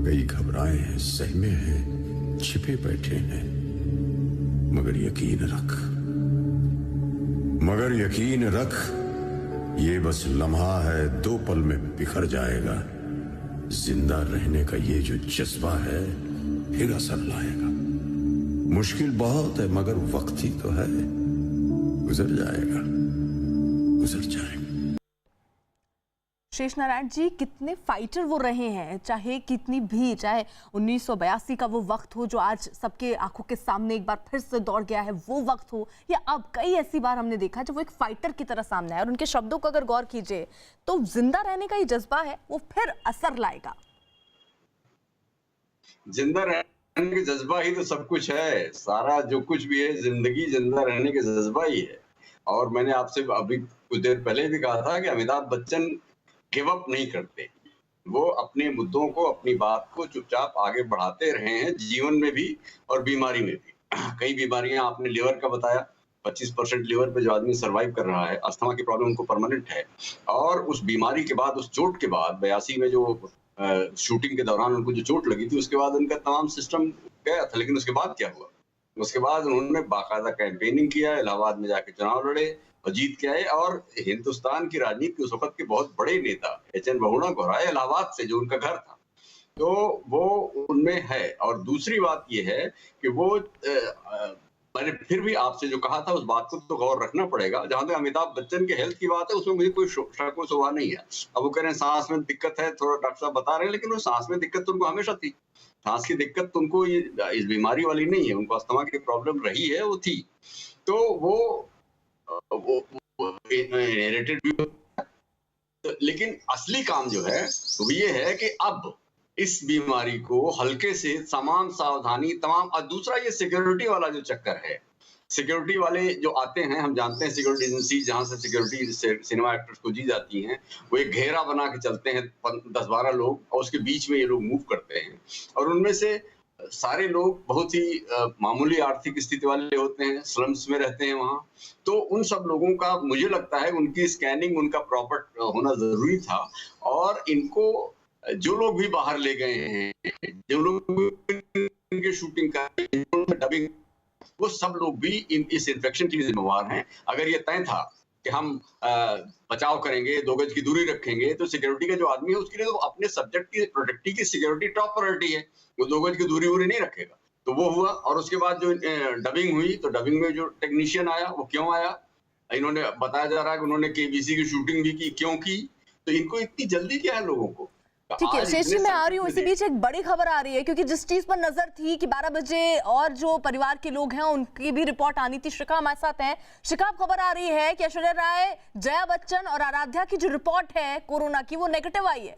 कई घबराए हैं, सहमे हैं, छिपे बैठे हैं। मगर यकीन रख, मगर यकीन रख, ये बस लम्हा है, 2 पल में बिखर जाएगा। जिंदा रहने का ये जो जज्बा है फिर असर लाएगा। मुश्किल बहुत है मगर वक्त ही तो है। गुजर जाएगा, गुजर जाएगा। शेष नारायण जी, कितने फाइटर वो रहे हैं, चाहे कितनी भी, चाहे 1982 का वो वक्त हो जो आज सबके आंखों के सामने एक बार फिर से दौड़ गया है, वो वक्त हो, या अब कई ऐसी बार हमने देखा जब वो एक फाइटर की तरह सामने आया और उनके शब्दों को अगर गौर कीजिए तो जिंदा रहने का ये जज्बा है वो फिर असर लाएगा। जिंदा रहने का जज्बा ही तो सब कुछ है। सारा जो कुछ भी है जिंदगी जिंदा रहने का जज्बा ही है। और मैंने आपसे अभी कुछ देर पहले भी कहा था कि अमिताभ बच्चन गिव अप नहीं करते। वो अपने मुद्दों को, अपनी बात को चुपचाप आगे बढ़ाते रहे हैं, जीवन में भी और बीमारी में भी। कई बीमारियां आपने लिवर का बताया, 25% लिवर पे जो आदमी सरवाइव कर रहा है, अस्थमा की प्रॉब्लम उनको परमानेंट है। और उस बीमारी के बाद, उस चोट के बाद, 82 में जो शूटिंग के दौरान उनको जो चोट लगी थी, उसके बाद उनका तमाम सिस्टम गया था। लेकिन उसके बाद क्या हुआ? उसके बाद उन्होंने बाकायदा कैंपेनिंग किया, इलाहाबाद में जाके चुनाव लड़े और जीत के आए। और हिंदुस्तान की राजनीति उस वक्त के बहुत बड़े नेता एच.एन. बहुगुणा को हराए इलाहाबाद से, जो उनका घर था। तो वो उनमें है। और दूसरी बात ये है कि वो मैंने फिर भी आपसे जो कहा था उस बात को तो गौर रखना पड़ेगा। जहां तक अमिताभ बच्चन के हेल्थ की बात है, उसमें मुझे कोई शक व शुबा नहीं है। अब वो कह रहे हैं सांस में दिक्कत है, थोड़ा डॉक्टर साहब बता रहे हैं, लेकिन वो सांस में दिक्कत तो उनको हमेशा थी। सांस की दिक्कत तो उनको इस बीमारी वाली नहीं है, उनको अस्थमा की प्रॉब्लम रही है, वो थी। तो वो इनहेरिटेड भी होता है। लेकिन असली काम जो है वो ये है कि अब इस बीमारी को हल्के से, तमाम सावधानी, तमाम। और दूसरा ये सिक्योरिटी वाला जो चक्कर है, सिक्योरिटी वाले जो आते हैं, हम जानते हैं सिक्योरिटी एजेंसी जहां से सिक्योरिटी सिनेमा एक्टर्स को दी जाती हैं, वो एक घेरा बना के चलते हैं, 10-12 लोग, और उसके बीच में ये लोग मूव करते हैं। और उनमें से सारे लोग बहुत ही मामूली आर्थिक स्थिति वाले होते हैं, स्लम्स में रहते हैं वहां। तो उन सब लोगों का मुझे लगता है उनकी स्कैनिंग, उनका प्रॉपर होना जरूरी था। और इनको जो लोग भी बाहर ले गए हैं, जो लोग इनके शूटिंग का, डबिंग, वो सब लोग भी इस इन्फेक्शन के लिए जिम्मेवार हैं। अगर ये तय था कि हम बचाव करेंगे, 2 गज की दूरी रखेंगे, तो सिक्योरिटी का जो आदमी है उसके लिए तो अपने सब्जेक्ट की प्रोटेक्टी की सिक्योरिटी टॉप प्रायोरिटी है। वो 2 गज की दूरी वूरी नहीं रखेगा। तो वो हुआ। और उसके बाद जो डबिंग हुई, तो डबिंग में जो टेक्नीशियन आया वो क्यों आया, इन्होंने बताया जा रहा है कि उन्होंने केबीसी की शूटिंग भी की, क्यों की? तो इनको इतनी जल्दी क्या है लोगों को? ठीक है शेष जी, मैं आ रही हूँ। इसी बीच एक बड़ी खबर आ रही है, क्योंकि जिस चीज पर नजर थी कि 12 बजे और जो परिवार के लोग हैं उनकी भी रिपोर्ट आनी थी। शिखा हमारे साथ हैं। शिखा, खबर आ रही है कि ऐश्वर्या राय, जया बच्चन और आराध्या की जो रिपोर्ट है कोरोना की, वो नेगेटिव आई है।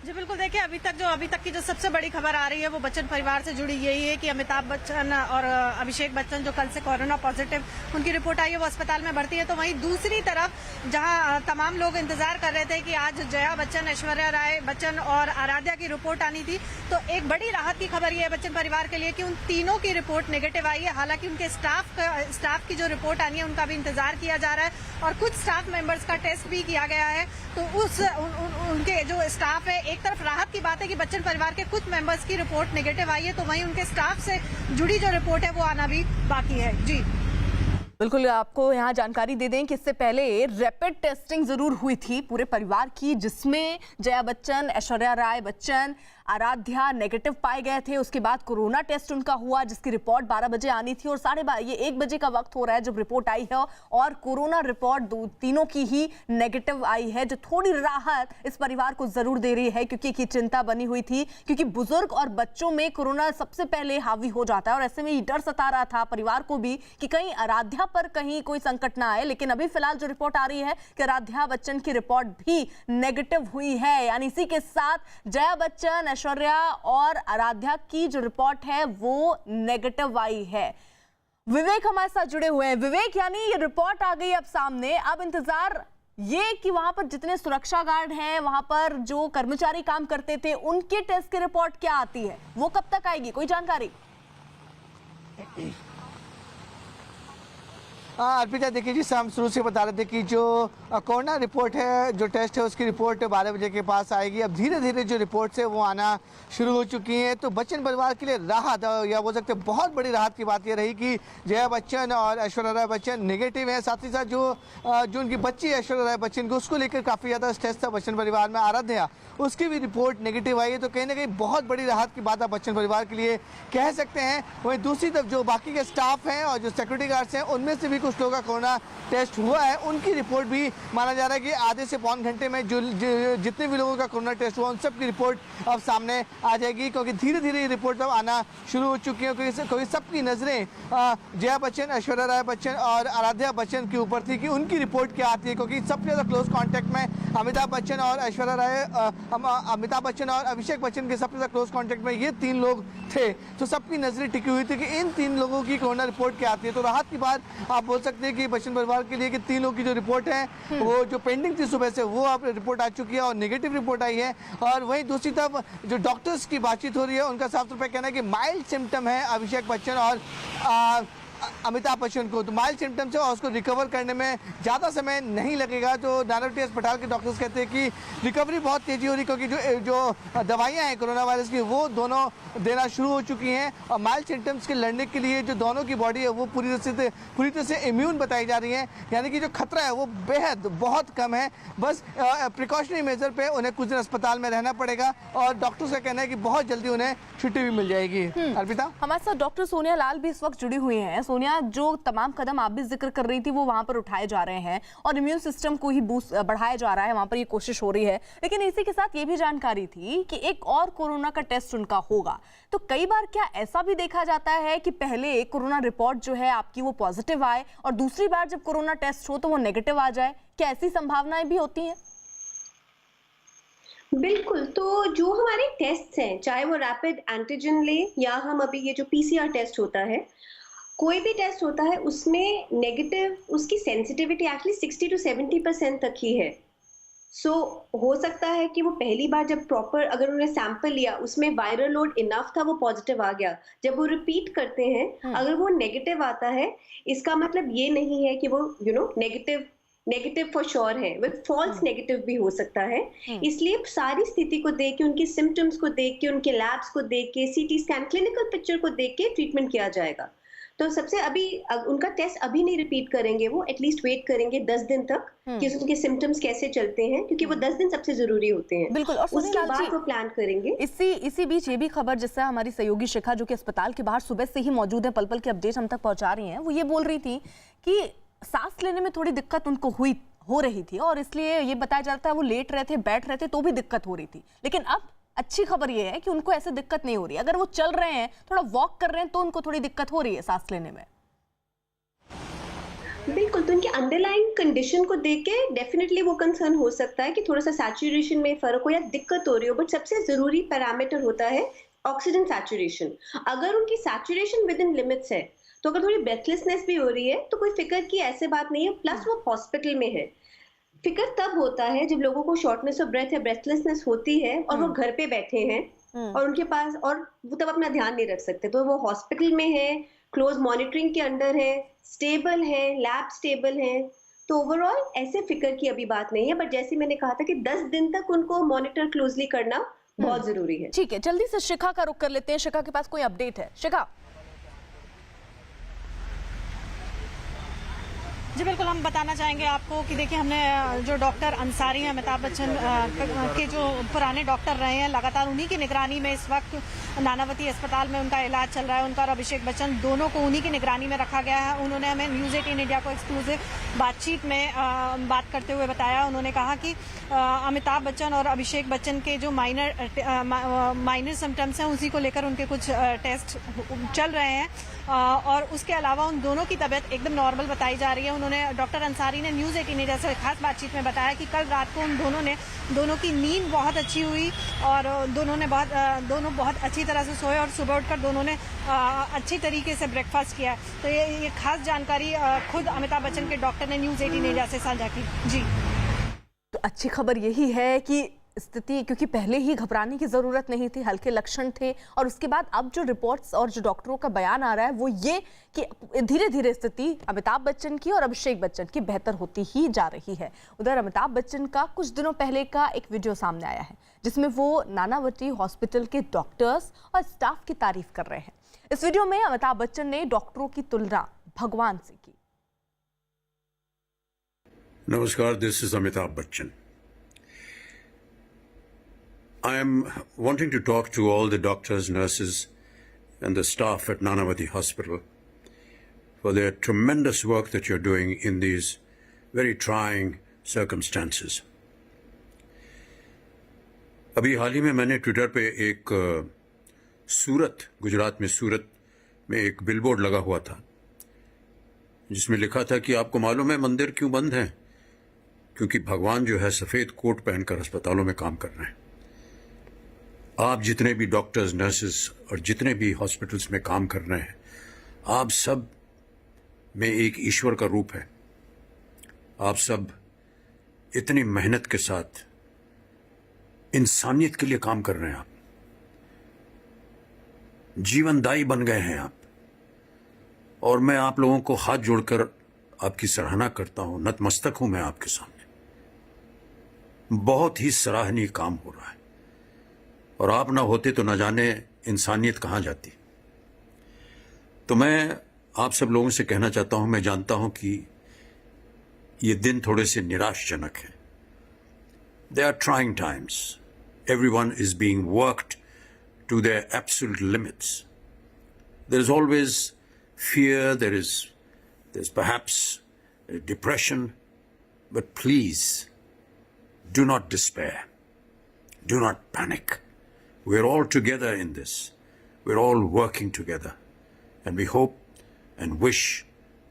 जी बिल्कुल, देखिए अभी तक की जो सबसे बड़ी खबर आ रही है वो बच्चन परिवार से जुड़ी यही है कि अमिताभ बच्चन और अभिषेक बच्चन जो कल से कोरोना पॉजिटिव उनकी रिपोर्ट आई है वो अस्पताल में भर्ती है। तो वहीं दूसरी तरफ जहां तमाम लोग इंतजार कर रहे थे कि आज जया बच्चन, ऐश्वर्या राय बच्चन और आराध्या की रिपोर्ट आनी थी, तो एक बड़ी राहत की खबर ये है बच्चन परिवार के लिए कि उन तीनों की रिपोर्ट नेगेटिव आई है। हालांकि उनके स्टाफ की जो रिपोर्ट आनी है उनका भी इंतजार किया जा रहा है और कुछ स्टाफ मेंबर्स का टेस्ट भी किया गया है। तो उनके जो स्टाफ है, एक तरफ राहत की बात है कि बच्चन परिवार के कुछ मेंबर्स की रिपोर्ट नेगेटिव आई है, तो वहीं उनके स्टाफ से जुड़ी जो रिपोर्ट है वो आना भी बाकी है। जी बिल्कुल, आपको यहाँ जानकारी दे दें कि इससे पहले रैपिड टेस्टिंग जरूर हुई थी पूरे परिवार की, जिसमें जया बच्चन, ऐश्वर्या राय बच्चन, आराध्या नेगेटिव पाए गए थे। उसके बाद कोरोना टेस्ट उनका हुआ जिसकी रिपोर्ट 12 बजे आनी थी और 1 बजे का वक्त हो रहा है जब रिपोर्ट आई है और कोरोना रिपोर्ट तीनों की ही नेगेटिव आई है, जो थोड़ी राहत इस परिवार को जरूर दे रही है क्योंकि एक चिंता बनी हुई थी, क्योंकि बुजुर्ग और बच्चों में कोरोना सबसे पहले हावी हो जाता है और ऐसे में ये डर सता रहा था परिवार को भी कि कहीं आराध्या पर कहीं कोई संकट ना आए। लेकिन अभी फिलहाल जो रिपोर्ट आ रही है कि आराध्या बच्चन की रिपोर्ट भी नेगेटिव हुई है, यानी इसी के साथ जया बच्चन, ऐश्वर्या और आराध्या की जो रिपोर्ट है वो नेगेटिव आई है। विवेक हमारे साथ जुड़े हुए हैं। विवेक, यानी ये रिपोर्ट आ गई अब सामने, अब इंतजार ये कि वहां पर जितने सुरक्षा गार्ड हैं, वहां पर जो कर्मचारी काम करते थे, उनके टेस्ट की रिपोर्ट क्या आती है, वो कब तक आएगी, कोई जानकारी? अर्पिता, देखिए जिस हम शुरू से बता रहे थे कि जो कोरोना रिपोर्ट है, जो टेस्ट है, उसकी रिपोर्ट 12 बजे के पास आएगी। अब धीरे धीरे जो रिपोर्ट्स है वो आना शुरू हो चुकी हैं। तो बच्चन परिवार के लिए राहत, या बोल सकते बहुत बड़ी राहत की बात ये रही कि जया बच्चन और ऐश्वर्या राय बच्चन नेगेटिव है। साथ ही साथ जो उनकी बच्ची ऐश्वर्या राय बच्चन को, उसको लेकर काफ़ी ज़्यादा स्ट्रेस था बच्चन परिवार में। आराध्या, उसकी भी रिपोर्ट नेगेटिव आई है। तो कहीं ना कहीं बहुत बड़ी राहत की बात आप बच्चन परिवार के लिए कह सकते हैं। वहीं दूसरी तरफ जो बाकी के स्टाफ हैं और जो सिक्योरिटी गार्ड्स हैं, उनमें से भी कुछ लोगों का कोरोना टेस्ट हुआ है। उनकी रिपोर्ट भी माना जा रहा है कि आधे से पौन घंटे में जितने भी लोगों का कोरोना टेस्ट हुआ उन सब की रिपोर्ट अब सामने आ जाएगी, क्योंकि धीरे धीरे ये रिपोर्ट अब आना शुरू हो चुकी है। क्योंकि सबकी नजरें जया बच्चन, ऐश्वर्या राय बच्चन और आराध्या बच्चन के ऊपर थी कि उनकी रिपोर्ट क्या आती है, क्योंकि सबसे ज़्यादा क्लोज कॉन्टैक्ट में अमिताभ बच्चन और ऐश्वर्या राय, अमिताभ बच्चन और अभिषेक बच्चन के सबसे ज़्यादा क्लोज कॉन्टैक्ट में ये 3 लोग थे। तो सबकी नजरें टिकी हुई थी कि इन 3 लोगों की कोरोना रिपोर्ट क्या आती है। तो राहत की बात आप बोल सकते हैं कि बच्चन परिवार के लिए कि 3 लोगों की जो रिपोर्ट है वो जो पेंडिंग थी सुबह से, वो अब रिपोर्ट आ चुकी है और नेगेटिव रिपोर्ट आई है। और वहीं दूसरी तरफ जो डॉक्टर्स की बातचीत हो रही है, उनका साफ तौर पर कहना है कि माइल्ड सिम्टम है अभिषेक बच्चन और अमिताभ बच्चन को। तो माइल्ड सिम्टम्स है और उसको रिकवर करने में ज़्यादा समय नहीं लगेगा। तो नारायण अस्पताल के डॉक्टर्स कहते हैं कि रिकवरी बहुत तेज़ी हो रही, क्योंकि जो दवाइयाँ हैं कोरोना वायरस की वो दोनों देना शुरू हो चुकी हैं। और माइल्ड सिम्टम्स के लड़ने के लिए जो दोनों की बॉडी है वो पूरी तरह से इम्यून बताई जा रही है, यानी कि जो खतरा है वो बेहद बहुत कम है। बस प्रिकॉशनरी मेजर पे उन्हें कुछ दिन अस्पताल में रहना पड़ेगा और डॉक्टर्स का कहना है कि बहुत जल्दी उन्हें छुट्टी भी मिल जाएगी। अर्पिता, हमारे साथ डॉक्टर सोनिया लाल भी इस वक्त जुड़ी हुई हैं। सोनिया, जो तमाम कदम आप भी जिक्र कर रही थी वो वहां पर उठाए जा रहे हैं और इम्यून सिस्टम को ही बूस्ट बढ़ाया जा रहा है, वहां पर ये कोशिश हो रही है। लेकिन इसी के साथ ये भी जानकारी थी कि एक और कोरोना का टेस्ट उनका होगा। तो कई बार क्या ऐसा भी देखा जाता है कि पहले कोरोना रिपोर्ट जो है आपकी वो पॉजिटिव आए और दूसरी बार जब कोरोना टेस्ट हो तो वो नेगेटिव आ जाए? क्या ऐसी संभावनाएं भी होती हैं? बिल्कुल। तो जो हमारे टेस्ट हैं, चाहे वो रैपिड एंटीजन ले या हम अभी ये जो पीसीआर टेस्ट होता है, कोई भी टेस्ट होता है उसमें नेगेटिव, उसकी सेंसिटिविटी एक्चुअली 60 to 70% तक ही है। सो हो सकता है कि वो पहली बार जब प्रॉपर अगर उन्होंने सैंपल लिया उसमें वायरल लोड इनफ था, वो पॉजिटिव आ गया। जब वो रिपीट करते हैं अगर वो नेगेटिव आता है, इसका मतलब ये नहीं है कि वो नेगेटिव फॉर श्योर है, वो फॉल्स नेगेटिव भी हो सकता है। इसलिए सारी स्थिति को देख के, उनके सिम्टम्स को देख के, उनके लैब्स को देख के, सीटी स्कैन, क्लिनिकल पिक्चर को देख के ट्रीटमेंट किया जाएगा। तो सबसे अभी उनका टेस्ट अभी नहीं रिपीट करेंगे, वो एटलीस्ट वेट करेंगे 10 दिन तक कि उनके सिम्टम्स कैसे चलते हैं, क्योंकि वो 10 दिन सबसे जरूरी होते हैं। बिल्कुल। और उसके बाद वो प्लान करेंगे। इसी बीच ये भी खबर, जिससे हमारी सहयोगी शिखा जो कि अस्पताल के बाहर सुबह से ही मौजूद है, पल पल की अपडेट हम तक पहुंचा रही हैं, वो ये बोल रही थी कि सांस लेने में थोड़ी दिक्कत उनको हो रही थी और इसलिए ये बताया जाता है वो लेट रहे थे, बैठ रहे थे तो भी दिक्कत हो रही थी। लेकिन अब अच्छी खबर ये है कि उनको ऐसे दिक्कत नहीं हो रही। अगर वो चल रहे हैं, थोड़ा वॉक कर रहे हैं तो उनको थोड़ी दिक्कत हो रही है सांस लेने में। बिल्कुल, तो उनकी अंडरलाइन कंडीशन को देख के डेफिनेटली वो कंसर्न हो सकता है कि थोड़ा-सा सैचुरेशन में फ़र्क हो या दिक्कत हो रही हो, बट सबसे ज़रूरी पैरामीटर होता है ऑक्सीजन सैचुरेशन। अगर उनकी सैचुरेशन विद इन लिमिट्स है, तो अगर थोड़ी ब्रेथलेसनेस भी हो रही है, तो कोई फ़िक्र की ऐसी बात नहीं है, प्लस वो हॉस्पिटल में है। फ़िक्र तब होता है जब लोगों को शॉर्टनेस ऑफ ब्रेथ या ब्रेथलेसनेस होती है और वो घर पे बैठे हैं और उनके पास और वो तब अपना ध्यान नहीं रख सकते। तो वो हॉस्पिटल में है, क्लोज मॉनिटरिंग के अंडर है, स्टेबल है, लैब स्टेबल है, तो ओवरऑल ऐसे फिक्र की अभी बात नहीं है। बट जैसे मैंने कहा था कि 10 दिन तक उनको मॉनिटर क्लोजली करना बहुत जरूरी है। ठीक है, जल्दी से शिखा का रुख कर लेते हैं। शिखा के पास कोई अपडेट है? शिखा। जी बिल्कुल, हम बताना चाहेंगे आपको कि देखिए हमने जो डॉक्टर अंसारी हैं, अमिताभ बच्चन के जो पुराने डॉक्टर रहे हैं, लगातार उन्हीं की निगरानी में इस वक्त नानावती अस्पताल में उनका इलाज चल रहा है। उनका और अभिषेक बच्चन दोनों को उन्हीं की निगरानी में रखा गया है। उन्होंने हमें न्यूज़ 18 इंडिया को एक्सक्लूसिव बातचीत में बात करते हुए बताया। उन्होंने कहा कि अमिताभ बच्चन और अभिषेक बच्चन के जो माइनर सिम्टम्स हैं उसी को लेकर उनके कुछ टेस्ट चल रहे हैं और उसके अलावा उन दोनों की तबीयत एकदम नॉर्मल बताई जा रही है। उन्होंने डॉक्टर अंसारी ने न्यूज़ 18 इंडिया से खास बातचीत में बताया कि कल रात को उन दोनों की नींद बहुत अच्छी हुई और दोनों बहुत अच्छी तरह से सोए और सुबह उठकर दोनों ने अच्छी तरीके से ब्रेकफास्ट किया। तो ये खास जानकारी खुद अमिताभ बच्चन के डॉक्टर ने न्यूज़ 18 इंडिया से साझा की। जी, तो अच्छी खबर यही है कि स्थिति, क्योंकि पहले ही घबराने की जरूरत नहीं थी, हल्के लक्षण थे और उसके बाद अब जो रिपोर्ट्स और जो डॉक्टरों का बयान आ रहा है वो ये कि धीरे धीरे स्थिति अमिताभ बच्चन की और अभिषेक बच्चन की बेहतर होती ही जा रही है। उधर अमिताभ बच्चन का कुछ दिनों पहले का एक वीडियो सामने आया है जिसमें वो नानावती हॉस्पिटल के डॉक्टर्स और स्टाफ की तारीफ कर रहे हैं। इस वीडियो में अमिताभ बच्चन ने डॉक्टरों की तुलना भगवान से की। नमस्कार, this is Amitabh Bachchan. I am wanting to talk to all the doctors, nurses, and the staff at Nanavati Hospital for their tremendous work that you're doing in these very trying circumstances. अभी हाल ही में मैंने ट्विटर पे एक गुजरात में सूरत में एक billboard लगा हुआ था जिसमें लिखा था कि आपको मालूम है मंदिर क्यों बंद हैं? क्योंकि भगवान जो है सफेद कोट पहनकर अस्पतालों में काम कर रहे हैं। आप जितने भी डॉक्टर्स, नर्सेस और जितने भी हॉस्पिटल्स में काम कर रहे हैं, आप सब में एक ईश्वर का रूप है। आप सब इतनी मेहनत के साथ इंसानियत के लिए काम कर रहे हैं। आप जीवनदायी बन गए हैं आप, और मैं आप लोगों को हाथ जोड़कर आपकी सराहना करता हूं, नतमस्तक हूं मैं आपके सामने। बहुत ही सराहनीय काम हो रहा है और आप ना होते तो न जाने इंसानियत कहां जाती। तो मैं आप सब लोगों से कहना चाहता हूं, मैं जानता हूं कि ये दिन थोड़े से निराशजनक हैं। They are trying times. Everyone is being worked to their absolute limits. There is always fear, there's perhaps depression, but please do not despair. Do not panic. We're all together in this. We're all working together. And we hope and wish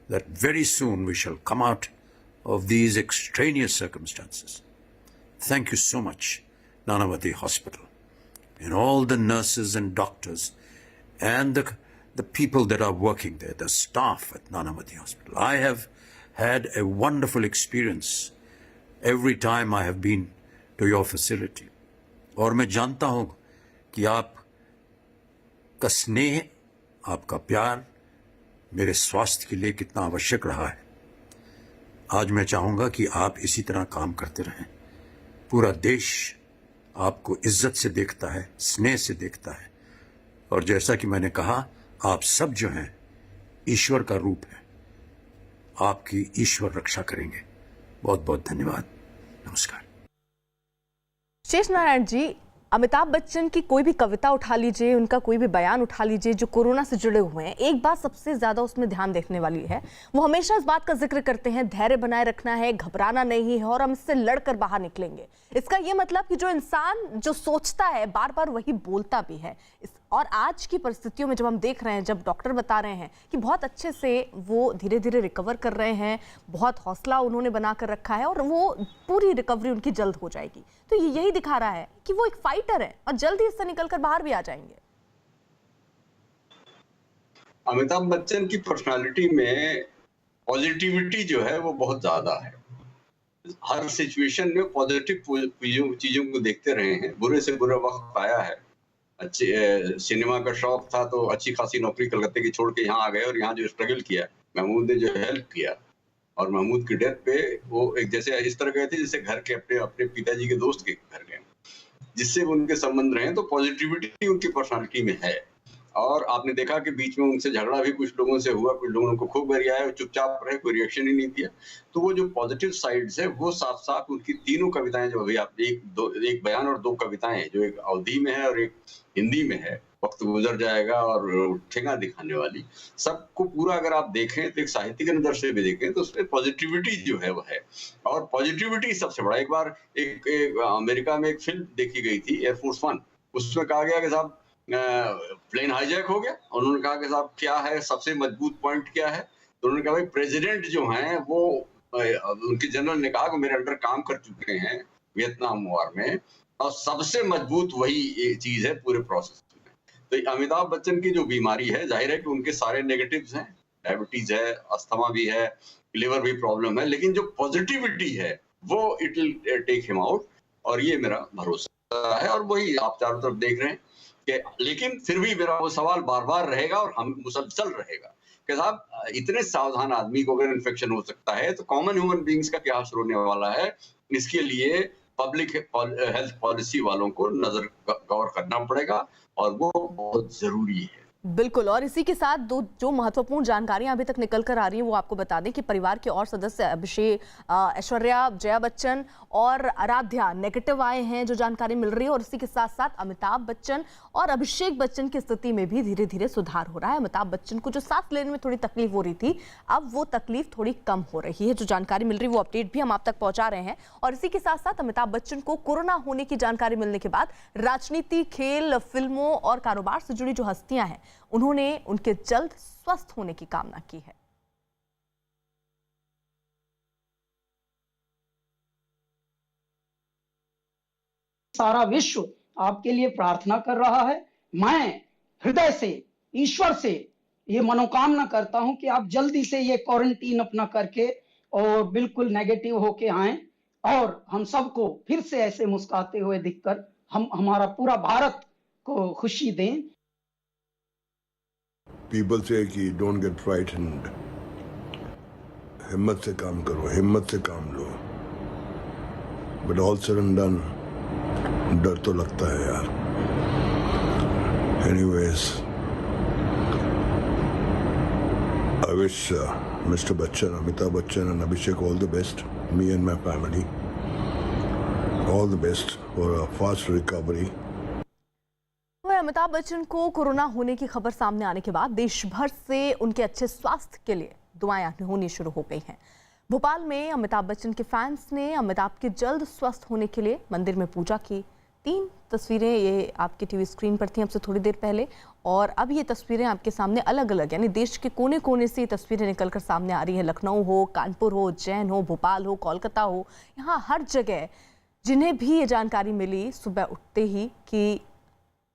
that very soon we shall come out of these extraneous circumstances. Thank you so much, Nanavati Hospital, and all the nurses and doctors and the people that are working there, the staff at Nanavati Hospital. I have had a wonderful experience every time I have been to your facility. और मैं जानता हूं कि आप का स्नेह, आपका प्यार मेरे स्वास्थ्य के लिए कितना आवश्यक रहा है। आज मैं चाहूंगा कि आप इसी तरह काम करते रहें। पूरा देश आपको इज्जत से देखता है, स्नेह से देखता है, और जैसा कि मैंने कहा, आप सब जो हैं ईश्वर का रूप है। आपकी ईश्वर रक्षा करेंगे। बहुत बहुत धन्यवाद। नमस्कार। शेष नारायण जी, अमिताभ बच्चन की कोई भी कविता उठा लीजिए, उनका कोई भी बयान उठा लीजिए जो कोरोना से जुड़े हुए हैं, एक बात सबसे ज्यादा उसमें ध्यान देखने वाली है, वो हमेशा इस बात का जिक्र करते हैं धैर्य बनाए रखना है, घबराना नहीं है और हम इससे लड़कर बाहर निकलेंगे। इसका ये मतलब कि जो इंसान जो सोचता है बार बार वही बोलता भी है। और आज की परिस्थितियों में जब हम देख रहे हैं, जब डॉक्टर बता रहे हैं कि बहुत अच्छे से वो धीरे धीरे रिकवर कर रहे हैं, बहुत हौसला उन्होंने बना कर रखा है और वो पूरी रिकवरी उनकी जल्द हो जाएगी, तो ये यही दिखा रहा है कि वो एक फाइटर है और जल्द ही इससे निकल कर बाहर भी आ जाएंगे। अमिताभ बच्चन की पर्सनालिटी में पॉजिटिविटी जो है वो बहुत ज्यादा है। हर सिचुएशन में पॉजिटिव चीजों को देखते रहे हैं। बुरे से बुरा वक्त आया है, अच्छे सिनेमा का शौक था तो अच्छी खासी नौकरी कलकत्ते की छोड़ के यहाँ आ गए और यहाँ जो स्ट्रगल किया, महमूद ने जो हेल्प किया, और महमूद की डेथ पे वो एक जैसे इस तरह गए थे जैसे घर के अपने पिताजी के दोस्त के घर गए, जिससे उनके संबंध रहे। तो पॉजिटिविटी उनकी पर्सनालिटी में है। और आपने देखा कि बीच में उनसे झगड़ा भी कुछ लोगों से हुआ, कुछ लोगों को खूब गरियाया, वो चुपचाप रहे, कोई रिएक्शन ही नहीं दिया। तो वो जो पॉजिटिव साइड्स है वो साफ साफ उनकी तीनों कविताएं जो अभी आप एक बयान और 2 कविताएं जो एक अवधी में है और एक हिंदी में है, वक्त गुजर जाएगा और ठेंगा दिखाने वाली, सबको पूरा अगर आप देखें तो एक साहित्य के नजर से भी देखें तो उसमें पॉजिटिविटी जो है वो है। और पॉजिटिविटी सबसे बड़ा, एक बार एक अमेरिका में एक फिल्म देखी गई थी एयरफोर्स 1, उसमें कहा गया कि साहब प्लेन हाईजैक हो गया। उन्होंने कहा कि साहब क्या है सबसे मजबूत पॉइंट क्या है, तो उन्होंने कहा भाई प्रेसिडेंट जो हैं वो उनके जनरल ने कहा कि मेरे अंडर काम कर चुके हैं वियतनाम वॉर में और सबसे मजबूत वही चीज है पूरे प्रोसेस में। तो अमिताभ बच्चन की जो बीमारी है, जाहिर है कि उनके सारे नेगेटिव्स हैं, डायबिटीज है, अस्थमा भी है, लिवर भी प्रॉब्लम है, लेकिन जो पॉजिटिविटी है वो it will take him out, और ये मेरा भरोसा है। और वही आप चारों तरफ देख रहे हैं कि, लेकिन फिर भी मेरा वो सवाल बार बार रहेगा और हम मुसलसल रहेगा कि साहब इतने सावधान आदमी को अगर इन्फेक्शन हो सकता है तो कॉमन ह्यूमन बींग्स का क्या असर होने वाला है। इसके लिए पब्लिक हेल्थ पॉलिसी वालों को नजर गौर करना पड़ेगा और वो बहुत जरूरी है। बिल्कुल, और इसी के साथ जो महत्वपूर्ण जानकारियां अभी तक निकल कर आ रही हैं वो आपको बता दें कि परिवार के और सदस्य अभिषेक, ऐश्वर्या, जया बच्चन और आराध्या नेगेटिव आए हैं, जो जानकारी मिल रही है। और इसी के साथ साथ अमिताभ बच्चन और अभिषेक बच्चन की स्थिति में भी धीरे धीरे सुधार हो रहा है। अमिताभ बच्चन को जो सांस लेने में थोड़ी तकलीफ हो रही थी, अब वो तकलीफ थोड़ी कम हो रही है। जो जानकारी मिल रही है वो अपडेट भी हम आप तक पहुंचा रहे हैं। और इसी के साथ साथ अमिताभ बच्चन को कोरोना होने की जानकारी मिलने के बाद राजनीति, खेल, फिल्मों और कारोबार से जुड़ी जो हस्तियां हैं उन्होंने उनके जल्द स्वस्थ होने की कामना की है। सारा विश्व आपके लिए प्रार्थना कर रहा है। मैं हृदय से ईश्वर से ये मनोकामना करता हूं कि आप जल्दी से ये क्वारंटीन अपना करके और बिल्कुल नेगेटिव होके आएं और हम सबको फिर से ऐसे मुस्कुराते हुए दिखकर हम हमारा पूरा भारत को खुशी दें। पीपल से कि डोंट गेट फ्राइटन्ड, हिम्मत से काम करो, हिम्मत से काम लो, but all said and done डर तो लगता है यार। Anyways, I wish mister Bachchan, Amitabh Bachchan and Abhishek all the best, me and my family all the best for a fast recovery. Amitabh Bachchan को कोरोना होने की खबर सामने आने के बाद देश भर से उनके अच्छे स्वास्थ्य के लिए दुआएं होनी शुरू हो गई हैं। भोपाल में अमिताभ बच्चन के फैंस ने अमिताभ के जल्द स्वस्थ होने के लिए मंदिर में पूजा की। 3 तस्वीरें ये आपके टीवी स्क्रीन पर थी अब से थोड़ी देर पहले, और अब ये तस्वीरें आपके सामने अलग अलग, यानी देश के कोने कोने से ये तस्वीरें निकलकर सामने आ रही हैं। लखनऊ हो, कानपुर हो, उज्जैन हो, भोपाल हो, कोलकाता हो, यहाँ हर जगह जिन्हें भी ये जानकारी मिली सुबह उठते ही कि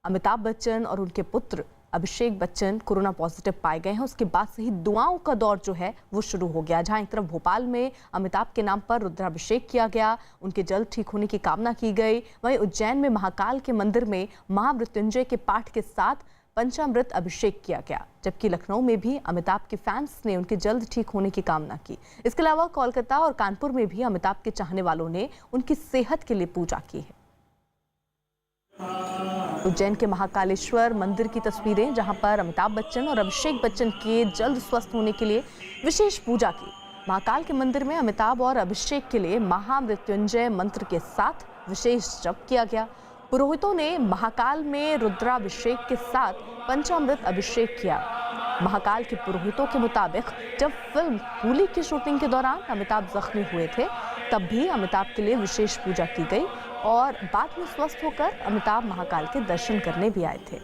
अमिताभ बच्चन और उनके पुत्र अभिषेक बच्चन कोरोना पॉजिटिव पाए गए हैं, उसके बाद से ही दुआओं का दौर जो है वो शुरू हो गया। जहां एक तरफ भोपाल में अमिताभ के नाम पर रुद्राभिषेक किया गया, उनके जल्द ठीक होने की कामना की गई, वहीं उज्जैन में महाकाल के मंदिर में महामृत्युंजय के पाठ के साथ पंचामृत अभिषेक किया गया, जबकि लखनऊ में भी अमिताभ के फैंस ने उनके जल्द ठीक होने की कामना की। इसके अलावा कोलकाता और कानपुर में भी अमिताभ के चाहने वालों ने उनकी सेहत के लिए पूजा की है। उज्जैन के महाकालेश्वर मंदिर की तस्वीरें, जहां पर अमिताभ बच्चन और अभिषेक बच्चन के जल्द स्वस्थ होने के लिए विशेष पूजा की। महाकाल के मंदिर में अमिताभ और अभिषेक के लिए महामृत्युंजय मंत्र के साथ विशेष जप किया गया। पुरोहितों ने महाकाल में रुद्राभिषेक के साथ पंचामृत अभिषेक किया। महाकाल के पुरोहितों के मुताबिक जब फिल्म कूली की शूटिंग के दौरान अमिताभ जख्मी हुए थे, तब भी अमिताभ के लिए विशेष पूजा की गई और बाद में स्वस्थ होकर अमिताभ महाकाल के दर्शन करने भी आए थे।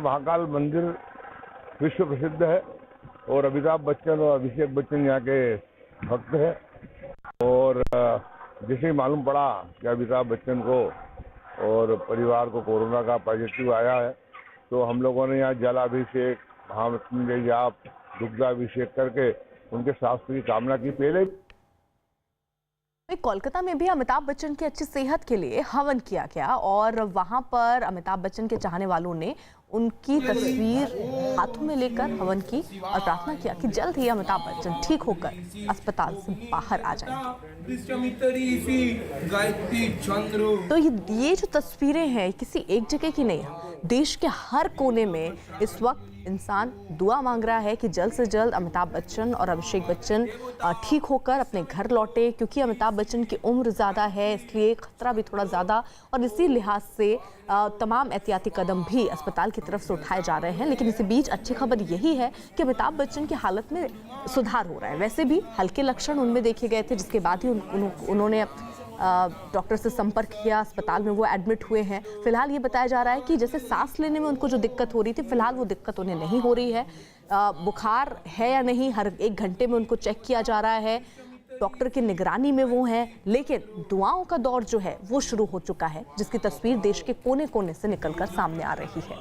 महाकाल मंदिर विश्व प्रसिद्ध है और अमिताभ बच्चन और अभिषेक बच्चन यहाँ के भक्त हैं। और जैसे ही मालूम पड़ा कि अमिताभ बच्चन को और परिवार को कोरोना का पॉजिटिव आया है, तो हम लोगों ने यहाँ जलाभिषेक, महामृत्युंजय जाप, दुग्धाभिषेक करके उनके स्वास्थ्य की कामना की। पहले कोलकाता में भी अमिताभ बच्चन की अच्छी सेहत के लिए हवन किया गया और वहां पर अमिताभ बच्चन के चाहने वालों ने उनकी तस्वीर हाथों में लेकर हवन की और प्रार्थना किया कि जल्द ही अमिताभ बच्चन ठीक होकर अस्पताल से बाहर आ जाएंगे। तो ये जो तस्वीरें हैं किसी एक जगह की नहीं है, देश के हर कोने में इस वक्त इंसान दुआ मांग रहा है कि जल्द से जल्द अमिताभ बच्चन और अभिषेक बच्चन ठीक होकर अपने घर लौटे, क्योंकि अमिताभ बच्चन की उम्र ज़्यादा है, इसलिए खतरा भी थोड़ा ज़्यादा और इसी लिहाज से तमाम एहतियाती कदम भी अस्पताल की तरफ से उठाए जा रहे हैं। लेकिन इसी बीच अच्छी खबर यही है कि अमिताभ बच्चन की हालत में सुधार हो रहा है। वैसे भी हल्के लक्षण उनमें देखे गए थे, जिसके बाद ही उन्होंने डॉक्टर से संपर्क किया, अस्पताल में वो एडमिट हुए हैं। फिलहाल ये बताया जा रहा है कि जैसे सांस लेने में उनको जो दिक्कत हो रही थी, फिलहाल वो दिक्कत उन्हें नहीं हो रही है। बुखार है या नहीं, हर 1 घंटे में उनको चेक किया जा रहा है, डॉक्टर की निगरानी में वो हैं। लेकिन दुआओं का दौर जो है वो शुरू हो चुका है, जिसकी तस्वीर देश के कोने कोने से निकलकर सामने आ रही है।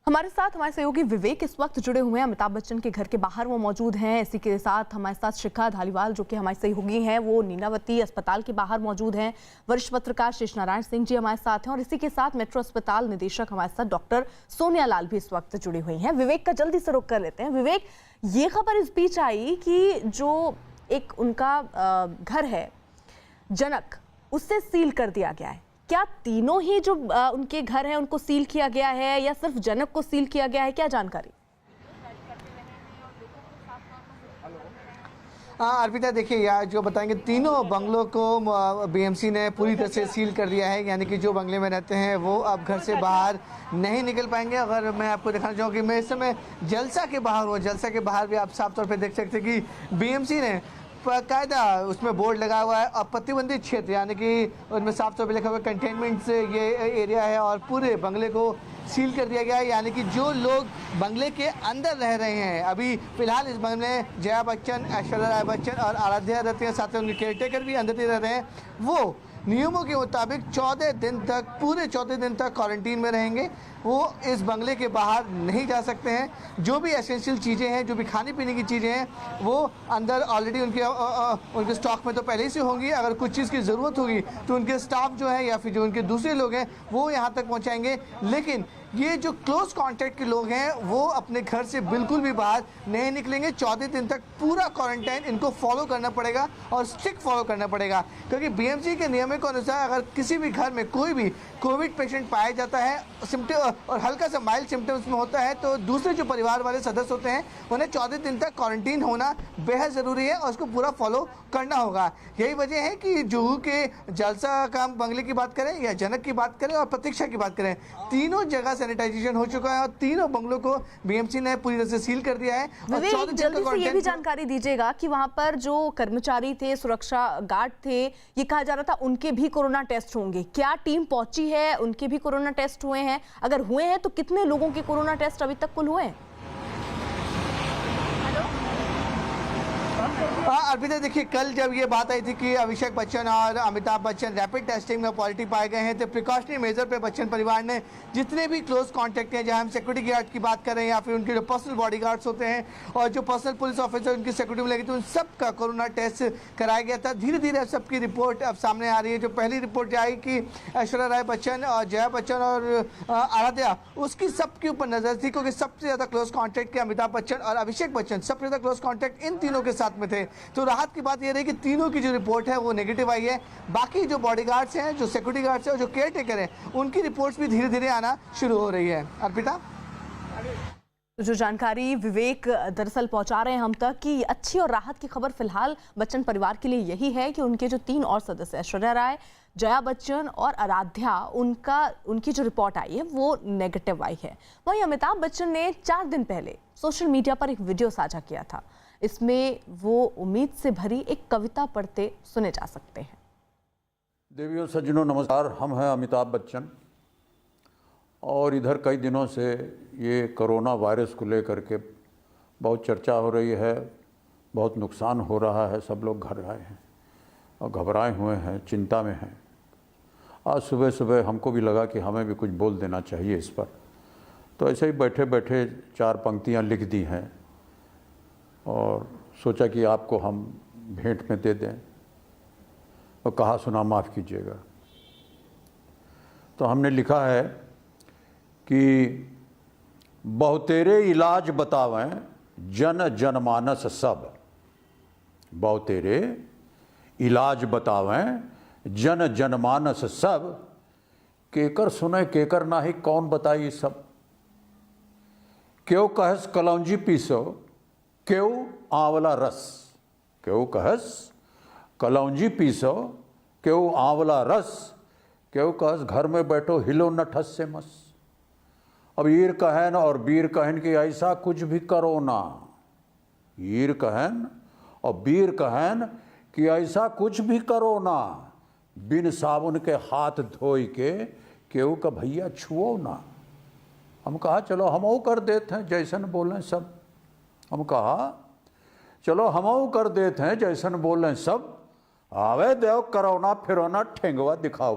हमारे साथ हमारे सहयोगी विवेक इस वक्त जुड़े हुए हैं, अमिताभ बच्चन के घर के बाहर वो मौजूद हैं। इसी के साथ हमारे साथ शिखा धालीवाल जो कि हमारे सहयोगी हैं, वो नीनावती अस्पताल के बाहर मौजूद हैं। वरिष्ठ पत्रकार शेष नारायण सिंह जी हमारे साथ हैं और इसी के साथ मेट्रो अस्पताल निदेशक हमारे साथ डॉक्टर सोनिया लाल भी इस वक्त जुड़ी हुई हैं। विवेक का जल्दी से रुख कर लेते हैं। विवेक, ये खबर इस बीच आई कि जो एक उनका घर है जनक, उससे सील कर दिया गया है। क्या तीनों ही जो उनके घर हैं उनको सील किया गया है या सिर्फ जनक को सील किया गया है, क्या जानकारी? अर्पिता, देखिए यार जो बताएंगे, तीनों बंगलों को बीएमसी ने पूरी तरह से सील कर दिया है, यानी कि जो बंगले में रहते हैं वो अब घर से बाहर नहीं निकल पाएंगे। अगर मैं आपको दिखाना चाहूँ कि मैं इस समय जलसा के बाहर हूँ, जलसा के बाहर भी आप साफ तौर पे देख सकते हैं कि बीएमसी ने बाकायदा उसमें बोर्ड लगा हुआ है और प्रतिबंधित क्षेत्र, यानी कि उसमें साफ तौर पे लिखा हुआ है कंटेनमेंट से ये एरिया है और पूरे बंगले को सील कर दिया गया है। यानी कि जो लोग बंगले के अंदर रह रहे हैं, अभी फिलहाल इस बंगले में जया बच्चन, ऐश्वर्या राय बच्चन और आराध्या रहती हैं, साथ ही उनके केयरटेकर भी अंदर ही रह रहे हैं, वो नियमों के मुताबिक 14 दिन तक, पूरे 14 दिन तक क्वारंटीन में रहेंगे। वो इस बंगले के बाहर नहीं जा सकते हैं। जो भी एसेंशियल चीज़ें हैं, जो भी खाने पीने की चीज़ें हैं, वो अंदर ऑलरेडी उनके स्टॉक में तो पहले ही से होंगी। अगर कुछ चीज़ की ज़रूरत होगी तो उनके स्टाफ जो है या फिर जो उनके दूसरे लोग हैं वो यहाँ तक पहुँचाएंगे। लेकिन ये जो क्लोज कांटेक्ट के लोग हैं वो अपने घर से बिल्कुल भी बाहर नहीं निकलेंगे। 14 दिन तक पूरा क्वारंटाइन इनको फॉलो करना पड़ेगा और स्ट्रिक्ट फॉलो करना पड़ेगा, क्योंकि बीएमसी के नियमों के अनुसार अगर किसी भी घर में कोई भी कोविड पेशेंट पाया जाता है, सिम्टम और हल्का सा माइल्ड सिम्टम्स में होता है, तो दूसरे जो परिवार वाले सदस्य होते हैं उन्हें 14 दिन तक क्वारंटीन होना बेहद ज़रूरी है और उसको पूरा फॉलो करना होगा। यही वजह है कि जुहू के जलसा का बंगले की बात करें या जनक की बात करें और प्रतीक्षा की बात करें, तीनों जगह सैनिटाइजेशन हो चुका है और तीनों बंगलों को बीएमसी ने पूरी तरह से सील कर दिया है। और जल्दी से ये भी जानकारी दीजिएगा कि वहां पर जो कर्मचारी थे, सुरक्षा गार्ड थे, ये कहा जा रहा था उनके भी कोरोना टेस्ट होंगे, क्या टीम पहुंची है? उनके भी कोरोना टेस्ट हुए हैं? अगर हुए हैं तो कितने लोगों के कोरोना टेस्ट अभी तक कुल हुए हैं? अर्पिता, देखिए कल जब ये बात आई थी कि अभिषेक बच्चन और अमिताभ बच्चन रैपिड टेस्टिंग में पॉजिटिव पाए गए हैं, तो प्रिकॉशनरी मेजर पे बच्चन परिवार ने जितने भी क्लोज कांटेक्ट हैं, जहां हम सिक्योरिटी गार्ड की बात करें या फिर उनके जो पर्सनल बॉडी गार्ड्स होते हैं और जो पर्सनल पुलिस ऑफिसर उनकी सिक्योरिटी में लगे थे, उन सब का कोरोना टेस्ट कराया गया था। धीरे धीरे सबकी रिपोर्ट अब सामने आ रही है। जो पहली रिपोर्ट आई कि ऐश्वर्या राय बच्चन और जया बच्चन और आराध्या, उसकी सबके ऊपर नजर थी, क्योंकि सबसे ज्यादा क्लोज कॉन्टैक्ट के अमिताभ बच्चन और अभिषेक बच्चन सबसे ज्यादा क्लोज कॉन्टैक्ट इन तीनों के साथ में थे। तो राहत की बात यह रही कि तीनों की जो रिपोर्ट है वो नेगेटिव आई है। बाकी जो बॉडीगार्ड्स हैं, जो सिक्योरिटी गार्ड्स हैं और जो केयर टेकर हैं, उनकी रिपोर्ट्स भी धीरे धीरे आना शुरू हो रही है। अर्पिता, जो जानकारी विवेक दरअसल पहुंचा रहे हैं हम तक कि अच्छी और राहत की खबर फिलहाल बच्चन परिवार के लिए यही है कि उनके जो 3 और सदस्य, ऐश्वर्या राय, जया बच्चन और आराध्या, उनकी जो रिपोर्ट आई है वो नेगेटिव आई है। वहीं अमिताभ बच्चन ने 4 दिन पहले सोशल मीडिया पर एक वीडियो साझा किया था। इसमें वो उम्मीद से भरी एक कविता पढ़ते सुने जा सकते हैं। देवियों सज्जनों नमस्कार। हम हैं अमिताभ बच्चन और इधर कई दिनों से ये कोरोना वायरस को लेकर के बहुत चर्चा हो रही है, बहुत नुकसान हो रहा है, सब लोग घर आए हैं और घबराए हुए हैं, चिंता में हैं। आज सुबह सुबह हमको भी लगा कि हमें भी कुछ बोल देना चाहिए इस पर, तो ऐसे ही बैठे बैठे 4 पंक्तियां लिख दी हैं और सोचा कि आपको हम भेंट में दे दें और कहा सुना माफ़ कीजिएगा। तो हमने लिखा है कि बहुतेरे इलाज बतावें जन जनमानस सब, बहुतेरे इलाज बतावें जन जनमानस सब, केकर सुने केकर नाही कौन बताई सब। क्यों कहस कलौंजी पीसो क्यों आंवला रस, क्यों कहस कलौंजी पीसो क्यों आंवला रस, क्यों कहस घर में बैठो हिलो न ठस से मस। अब ईर कहन और बीर कहन कि ऐसा कुछ भी करो ना, ईर कहन और बीर कहन कि ऐसा कुछ भी करो ना, बिन साबुन के हाथ धोई के केहू का भैया छुओ ना। हम कहा चलो हमऊ कर देते हैं जैसन बोलें सब, हम कहा चलो हमऊ कर देते हैं जैसन बोलें सब, आवे देव करो ना फिरो ना ठेंगवा दिखाओ